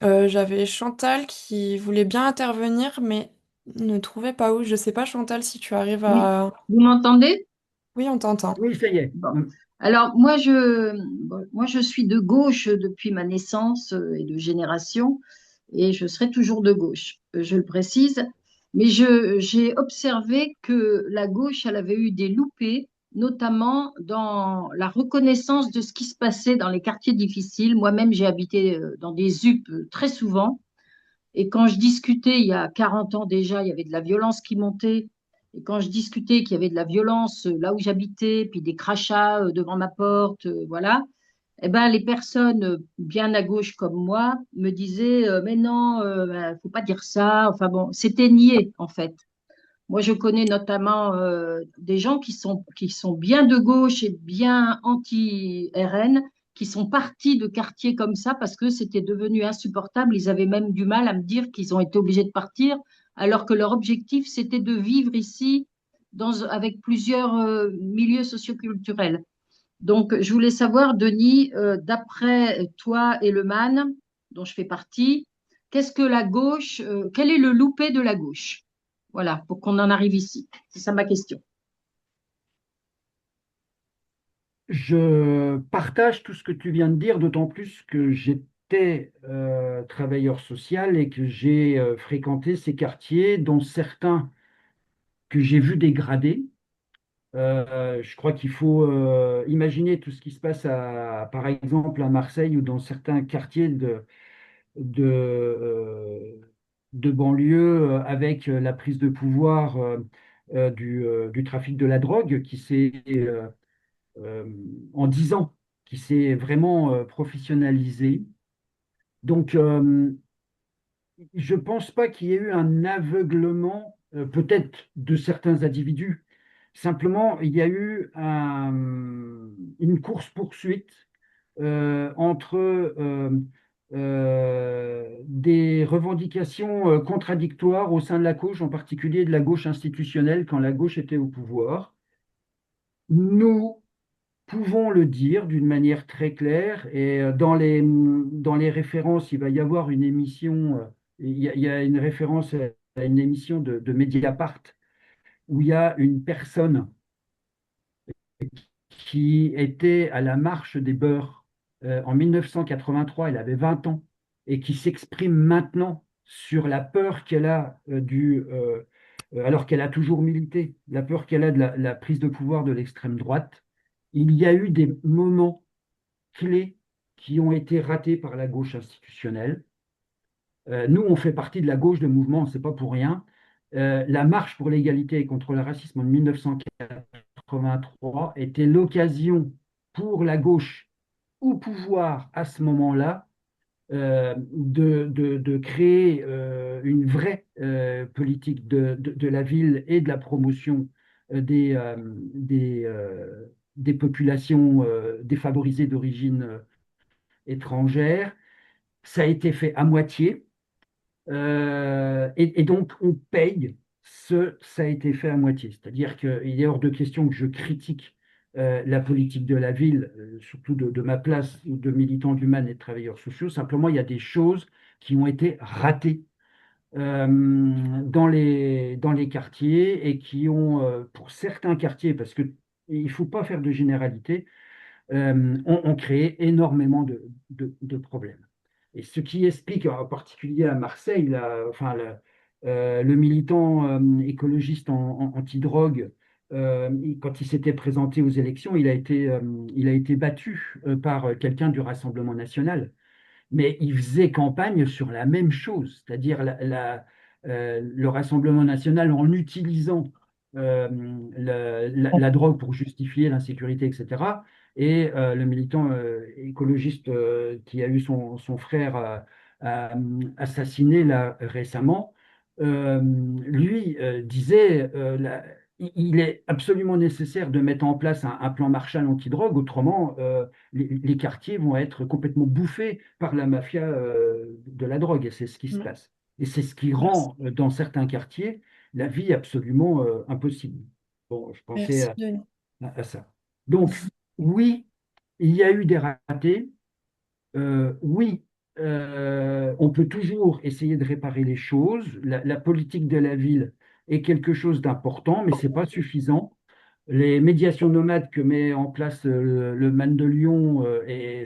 J'avais Chantal qui voulait bien intervenir, mais ne trouvait pas où. Je sais pas, Chantal, si tu arrives Oui, à... vous m'entendez? Oui, on t'entend. Oui, ça y est. Bon. Alors, moi, je suis de gauche depuis ma naissance et de génération, et je serai toujours de gauche, je le précise. Mais j'ai observé que la gauche, elle avait eu des loupés notamment dans la reconnaissance de ce qui se passait dans les quartiers difficiles. Moi-même, j'ai habité dans des ZUP très souvent. Et quand je discutais, il y a 40 ans déjà, il y avait de la violence qui montait. Et quand je discutais qu'il y avait de la violence là où j'habitais, puis des crachats devant ma porte, voilà, eh ben, les personnes bien à gauche comme moi me disaient, mais non, ben, faut pas dire ça. Enfin bon, c'était nié en fait. Moi, je connais notamment des gens qui sont bien de gauche et bien anti-RN, qui sont partis de quartiers comme ça parce que c'était devenu insupportable. Ils avaient même du mal à me dire qu'ils ont été obligés de partir, alors que leur objectif, c'était de vivre ici avec plusieurs milieux socioculturels. Donc, je voulais savoir, Denis, d'après toi et le MAN, dont je fais partie, qu'est-ce que la gauche, quel est le loupé de la gauche? Voilà, pour qu'on en arrive ici. C'est ça ma question. Je partage tout ce que tu viens de dire, d'autant plus que j'étais travailleur social et que j'ai fréquenté ces quartiers, dont certains que j'ai vus dégradés. Je crois qu'il faut imaginer tout ce qui se passe par exemple à Marseille ou dans certains quartiers de, de banlieue avec la prise de pouvoir du trafic de la drogue qui s'est euh, en 10 ans, qui s'est vraiment professionnalisé. Donc, je ne pense pas qu'il y ait eu un aveuglement, peut-être de certains individus. Simplement, il y a eu une course-poursuite entre des revendications contradictoires au sein de la gauche, en particulier de la gauche institutionnelle quand la gauche était au pouvoir. Nous pouvons le dire d'une manière très claire et dans les références, il va y avoir une émission, il y a une référence à une émission de Mediapart où il y a une personne qui était à la marche des beurs en 1983, elle avait 20 ans, et qui s'exprime maintenant sur la peur qu'elle a alors qu'elle a toujours milité, la peur qu'elle a de la prise de pouvoir de l'extrême droite. Il y a eu des moments clés qui ont été ratés par la gauche institutionnelle. Nous, on fait partie de la gauche de mouvement, c'est pas pour rien. La marche pour l'égalité et contre le racisme en 1983 était l'occasion pour la gauche au pouvoir à ce moment-là de créer une vraie politique de la ville et de la promotion des populations défavorisées d'origine étrangère. Ça a été fait à moitié. Et donc, on paye ça a été fait à moitié. C'est-à-dire qu'il est hors de question que je critique la politique de la ville, surtout de ma place de militant d'humain et de travailleurs sociaux. Simplement, il y a des choses qui ont été ratées dans les quartiers et qui ont, pour certains quartiers, parce qu'il ne faut pas faire de généralité, ont créé énormément de problèmes. Et ce qui explique, en particulier à Marseille, enfin, le militant écologiste anti-drogue, quand il s'était présenté aux élections, il a été battu par quelqu'un du Rassemblement national. Mais il faisait campagne sur la même chose, c'est-à-dire le Rassemblement national en utilisant la drogue pour justifier l'insécurité, etc. Et le militant écologiste qui a eu son frère assassiné là, récemment, lui disait il est absolument nécessaire de mettre en place un plan Marshall anti-drogue, autrement les quartiers vont être complètement bouffés par la mafia de la drogue, et c'est ce qui se Ouais. passe. Et c'est ce qui Merci. rend, dans certains quartiers, la vie absolument impossible. Bon, je pensais Merci, Denis. à ça. Donc, oui, il y a eu des ratés. Oui, on peut toujours essayer de réparer les choses. La politique de la ville est quelque chose d'important, mais ce n'est pas suffisant. Les médiations nomades que met en place le Man de Lyon,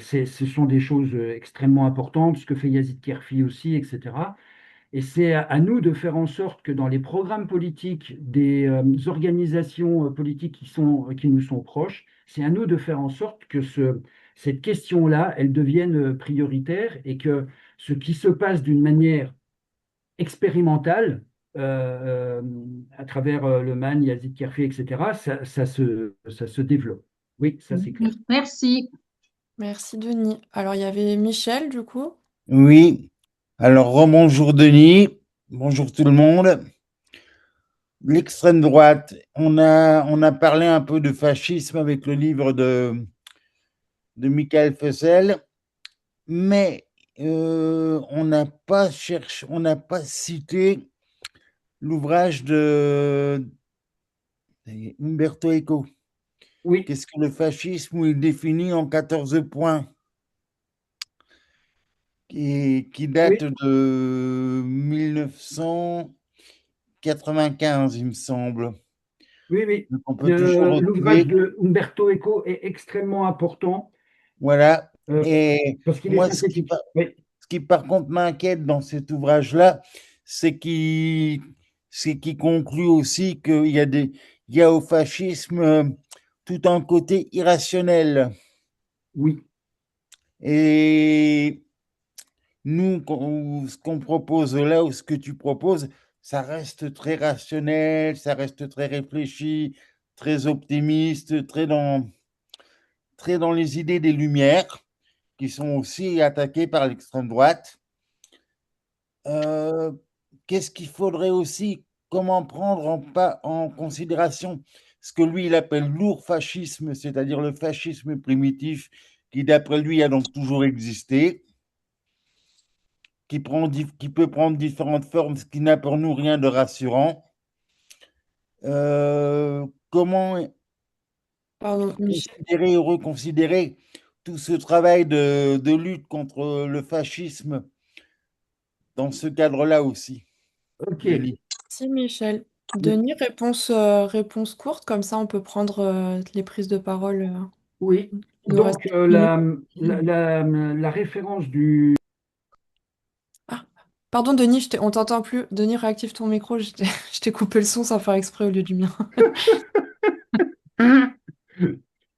ce sont des choses extrêmement importantes, ce que fait Yazid Kerfi aussi, etc. Et c'est à nous de faire en sorte que dans les programmes politiques des organisations politiques qui nous sont proches, c'est à nous de faire en sorte que cette question-là, elle devienne prioritaire et que ce qui se passe d'une manière expérimentale, à travers le MAN, Yazid Kerfé, etc., ça se développe. Oui, ça c'est clair. Merci. Merci Denis. Alors il y avait Michel du coup. Oui, alors rebonjour Denis, bonjour tout le monde. L'extrême droite, on a parlé un peu de fascisme avec le livre de Michael Fessel, mais on n'a pas cité l'ouvrage de Umberto Eco. Oui, Qu'est-ce que le fascisme, où il définit en 14 points, qui oui, date de 1995, il me semble. oui, oui. Donc, on peut toujours L'ouvrage retrouver, de Umberto Eco est extrêmement important voilà. euh, Et parce qu'il est moi, synthétique. Oui, ce qui par contre m'inquiète dans cet ouvrage-là, c'est qu'il conclut aussi il y a au fascisme tout un côté irrationnel. oui, Et nous, ce qu'on propose là, ou ce que tu proposes, ça reste très rationnel, ça reste très réfléchi, très optimiste, très dans les idées des Lumières, qui sont aussi attaquées par l'extrême droite. Euh, Qu'est-ce qu'il faudrait aussi, comment prendre en considération ce que lui, il appelle lourd fascisme, c'est-à-dire le fascisme primitif, qui d'après lui a donc toujours existé, qui peut prendre différentes formes, ce qui n'a pour nous rien de rassurant. Comment Pardon, Michel. considérer ou reconsidérer tout ce travail de lutte contre le fascisme dans ce cadre-là aussi, ok. Denis? Si Michel. Denis, réponse courte, comme ça on peut prendre les prises de parole. Oui. Il nous reste Donc, 1 minute. la référence du... Ah, pardon Denis, on t'entend plus. Denis, réactive ton micro, je t'ai coupé le son sans faire exprès au lieu du mien.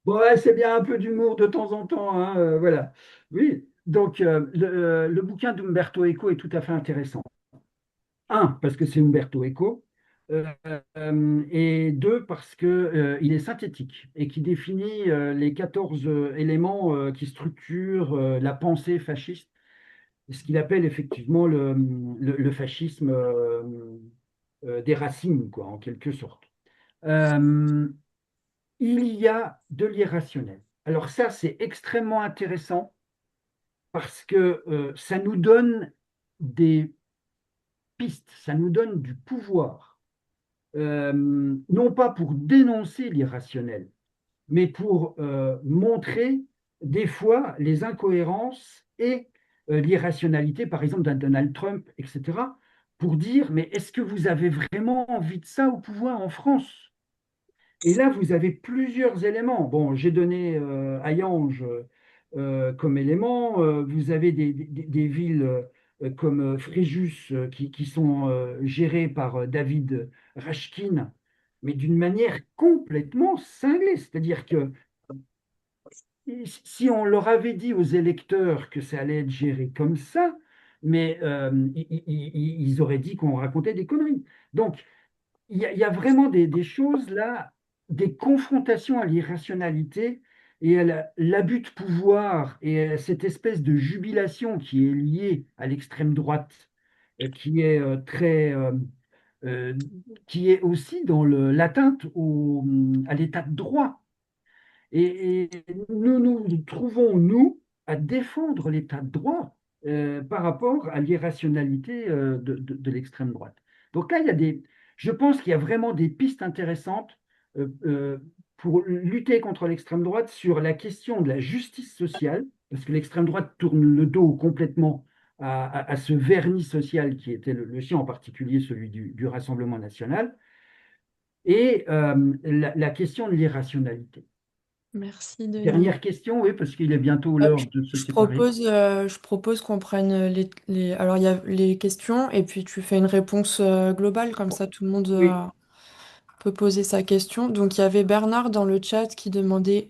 Bon, ouais, c'est bien un peu d'humour de temps en temps, hein, voilà. Oui, donc le bouquin d'Umberto Eco est tout à fait intéressant. Un, parce que c'est Umberto Eco, euh, et deux, parce que, il est synthétique et qui définit les 14 éléments qui structurent la pensée fasciste, ce qu'il appelle effectivement le fascisme des racines, quoi, en quelque sorte. Euh, il y a de l'irrationnel. Alors ça, c'est extrêmement intéressant parce que ça nous donne des pistes, ça nous donne du pouvoir, non pas pour dénoncer l'irrationnel, mais pour montrer des fois les incohérences et l'irrationalité, par exemple, d'un Donald Trump, etc., pour dire, mais est-ce que vous avez vraiment envie de ça au pouvoir en France? Et là, vous avez plusieurs éléments. Bon, j'ai donné Hayange comme élément. Vous avez des villes comme Fréjus qui sont gérées par David Rashkin, mais d'une manière complètement cinglée. C'est-à-dire que si on leur avait dit aux électeurs que ça allait être géré comme ça, mais ils auraient dit qu'on racontait des conneries. Donc, il y a vraiment des choses là, des confrontations à l'irrationalité et à l'abus de pouvoir et à cette espèce de jubilation qui est liée à l'extrême droite, qui est euh, qui est aussi dans l'atteinte à l'état de droit. Et nous nous trouvons, nous, à défendre l'état de droit par rapport à l'irrationalité de l'extrême droite. Donc là, je pense qu'il y a vraiment des pistes intéressantes pour lutter contre l'extrême droite sur la question de la justice sociale, parce que l'extrême droite tourne le dos complètement à ce vernis social qui était le sien, en particulier celui du Rassemblement national, et la question de l'irrationalité. Merci, Denis. Dernière question, oui, parce qu'il est bientôt l'heure de se séparer. Je propose qu'on prenne Alors, il y a les questions et puis tu fais une réponse globale, comme ça tout le monde Oui, peut poser sa question. Donc, il y avait Bernard dans le chat qui demandait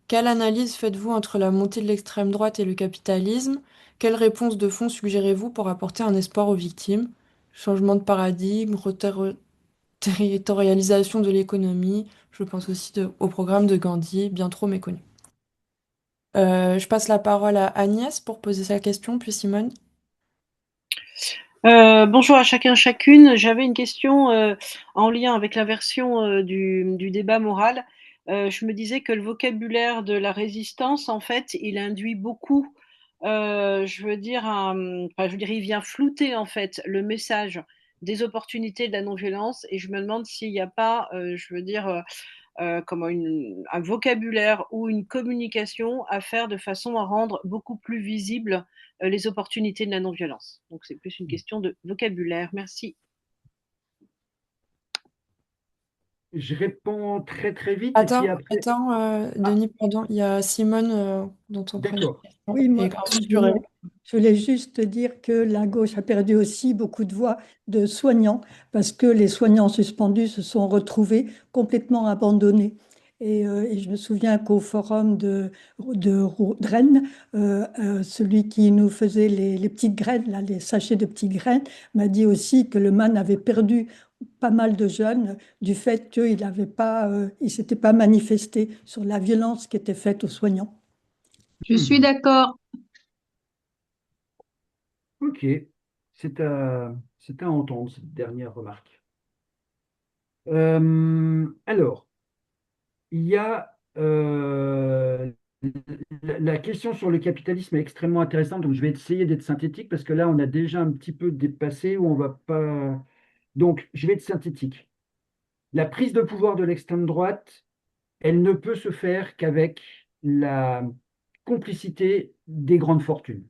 quelle analyse faites-vous entre la montée de l'extrême droite et le capitalisme? Quelle réponse de fond suggérez-vous pour apporter un espoir aux victimes? Changement de paradigme, territorialisation de l'économie. Je pense aussi au programme de Gandhi, bien trop méconnu. Je passe la parole à Agnès pour poser sa question, puis Simone. Bonjour à chacun, chacune. J'avais une question en lien avec la version du débat moral. Je me disais que le vocabulaire de la résistance, en fait, il induit beaucoup, enfin, je veux dire, il vient flouter en fait le message des opportunités de la non-violence. Et je me demande s'il n'y a pas, comment un vocabulaire ou une communication à faire de façon à rendre beaucoup plus visible les opportunités de la non-violence. Donc c'est plus une question de vocabulaire. Merci. je réponds très très vite et puis après. Ah, Denis, pardon, il y a Simone dont on prend la d'accord. question. Oui, Et moi, ensuite, tu réponds. je voulais juste dire que la gauche a perdu aussi beaucoup de voix de soignants parce que les soignants suspendus se sont retrouvés complètement abandonnés. Et je me souviens qu'au forum de Rennes, celui qui nous faisait les petites graines, là, les sachets de petites graines, m'a dit aussi que le MAN avait perdu pas mal de jeunes du fait qu'il n'avait pas, il s'était pas manifesté sur la violence qui était faite aux soignants. Je suis d'accord. Ok, c'est à entendre cette dernière remarque. Alors, il y a la question sur le capitalisme est extrêmement intéressante, donc je vais essayer d'être synthétique parce que là, on a déjà un petit peu dépassé où on va pas. Donc, je vais être synthétique. La prise de pouvoir de l'extrême droite, elle ne peut se faire qu'avec la complicité des grandes fortunes.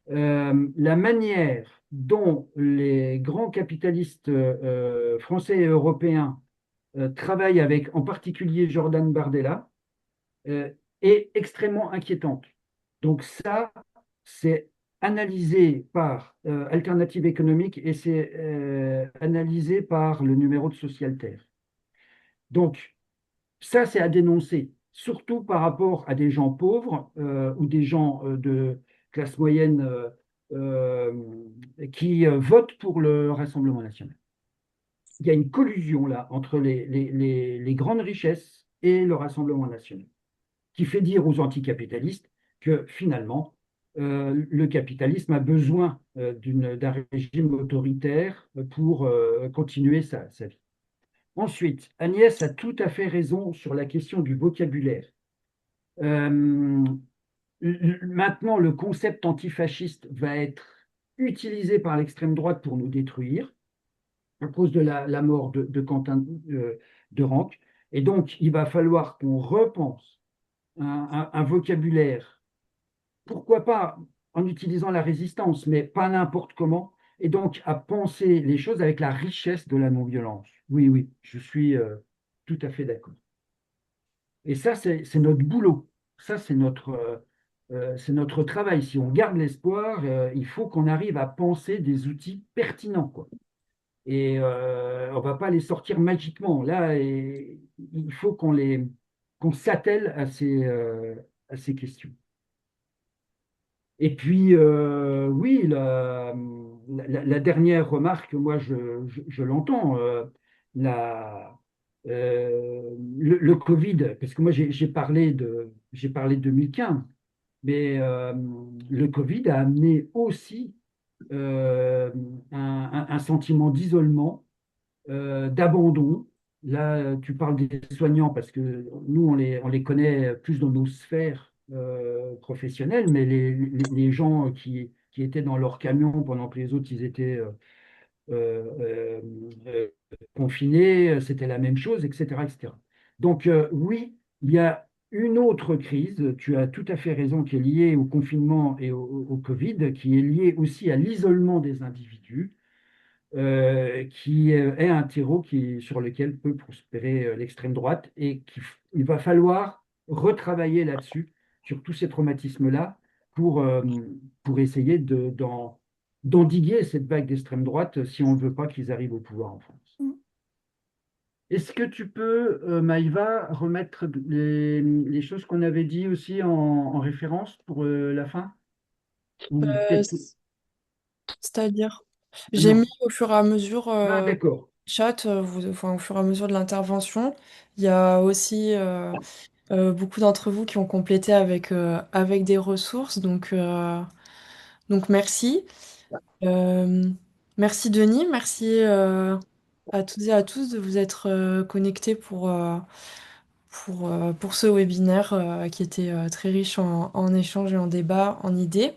La manière dont les grands capitalistes français et européens travaillent avec en particulier Jordan Bardella euh, est extrêmement inquiétante. Donc ça, c'est analysé par Alternative économique et c'est analysé par le numéro de Socialterre. Donc ça, c'est à dénoncer, surtout par rapport à des gens pauvres ou des gens de classe moyenne euh, qui votent pour le Rassemblement national. Il y a une collusion là entre les grandes richesses et le Rassemblement national, qui fait dire aux anticapitalistes que finalement, le capitalisme a besoin d'un régime autoritaire pour continuer sa vie. Ensuite, Agnès a tout à fait raison sur la question du vocabulaire. Euh, Maintenant, le concept antifasciste va être utilisé par l'extrême droite pour nous détruire à cause de la mort de Quentin de Ranc. Et donc, il va falloir qu'on repense un vocabulaire, pourquoi pas en utilisant la résistance, mais pas n'importe comment, et donc à penser les choses avec la richesse de la non-violence. Oui, oui, je suis tout à fait d'accord. Et ça, c'est notre boulot. Ça, c'est notre travail. Si on garde l'espoir, il faut qu'on arrive à penser des outils pertinents, quoi. Et on ne va pas les sortir magiquement. Là, il faut qu'on s'attelle à ces questions. Et puis, oui, la dernière remarque, moi, je l'entends. Le Covid, parce que moi, j'ai parlé de 2015, mais le Covid a amené aussi un sentiment d'isolement, d'abandon. Là, tu parles des soignants parce que nous, on les connaît plus dans nos sphères professionnelles, mais les gens qui étaient dans leur camion pendant que les autres, ils étaient euh, euh, euh, confinés, c'était la même chose, etc., etc. Donc, oui, il y a une autre crise, tu as tout à fait raison, qui est liée au confinement et au Covid, qui est liée aussi à l'isolement des individus qui est un terreau sur lequel peut prospérer l'extrême droite et il va falloir retravailler là-dessus, sur tous ces traumatismes-là, pour essayer d'endiguer cette vague d'extrême droite si on ne veut pas qu'ils arrivent au pouvoir en France. Est-ce que tu peux, Maïva, remettre les choses qu'on avait dit aussi en référence pour la fin? Ou Euh, peut-être que... C'est-à-dire, Ah j'ai non. mis au fur et à mesure Ah, d'accord. chat, enfin, au fur et à mesure de l'intervention. Il y a aussi beaucoup d'entre vous qui ont complété avec des ressources, donc merci. Euh, Merci Denis, merci à toutes et à tous de vous être connectés pour ce webinaire qui était très riche en échanges et en débats, en idées.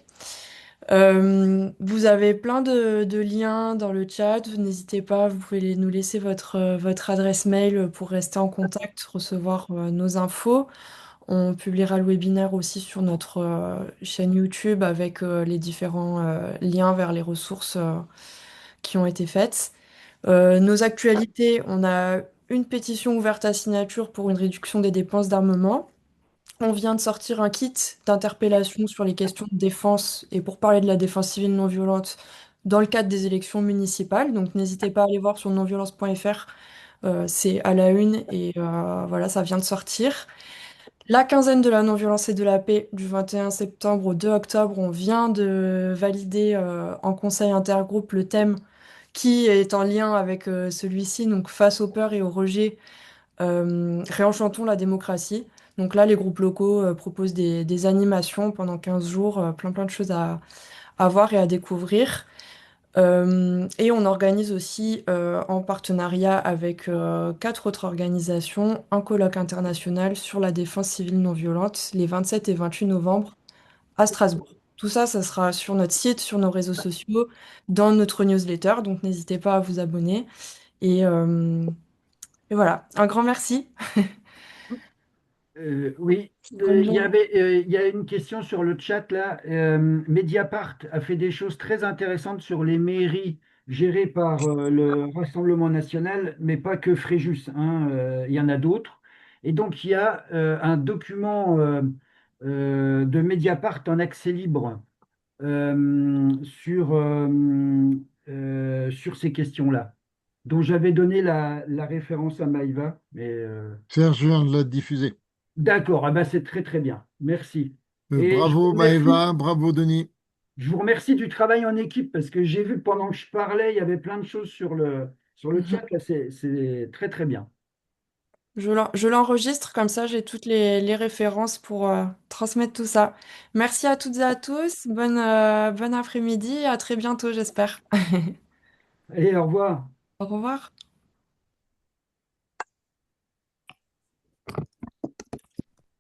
Vous avez plein de liens dans le chat, n'hésitez pas, vous pouvez nous laisser votre adresse mail pour rester en contact, recevoir nos infos. On publiera le webinaire aussi sur notre chaîne YouTube avec les différents liens vers les ressources qui ont été faites. Nos actualités, on a une pétition ouverte à signature pour une réduction des dépenses d'armement. On vient de sortir un kit d'interpellation sur les questions de défense et pour parler de la défense civile non violente dans le cadre des élections municipales. Donc n'hésitez pas à aller voir sur nonviolence.fr, c'est à la une et voilà, ça vient de sortir. La quinzaine de la non-violence et de la paix du 21 septembre au 2 octobre, on vient de valider en conseil intergroupe le thème qui est en lien avec celui-ci, donc face aux peurs et aux rejets, réenchantons la démocratie. Donc là, les groupes locaux proposent des animations pendant 15 jours, plein de choses à voir et à découvrir. Et on organise aussi, en partenariat avec quatre autres organisations, un colloque international sur la défense civile non violente les 27 et 28 novembre à Strasbourg. Tout ça, ça sera sur notre site, sur nos réseaux sociaux, dans notre newsletter, donc n'hésitez pas à vous abonner. Et, euh, et voilà, un grand merci. Oui, Bonne journée. il y a une question sur le chat là. Mediapart a fait des choses très intéressantes sur les mairies gérées par le Rassemblement national, mais pas que Fréjus, hein, il y en a d'autres. Et donc il y a un document de Mediapart en accès libre sur ces questions-là, dont j'avais donné la référence à Maïva, mais Serge vient de la diffuser. d'accord, ah ben c'est très très bien. Merci. Et Bravo Maëva, bravo Denis. je vous remercie du travail en équipe parce que j'ai vu que pendant que je parlais, il y avait plein de choses sur le chat. Mhm. Là, c'est très très bien. Je l'enregistre, comme ça j'ai toutes les références pour transmettre tout ça. Merci à toutes et à tous, bon après-midi, à très bientôt j'espère. Allez, au revoir. Au revoir.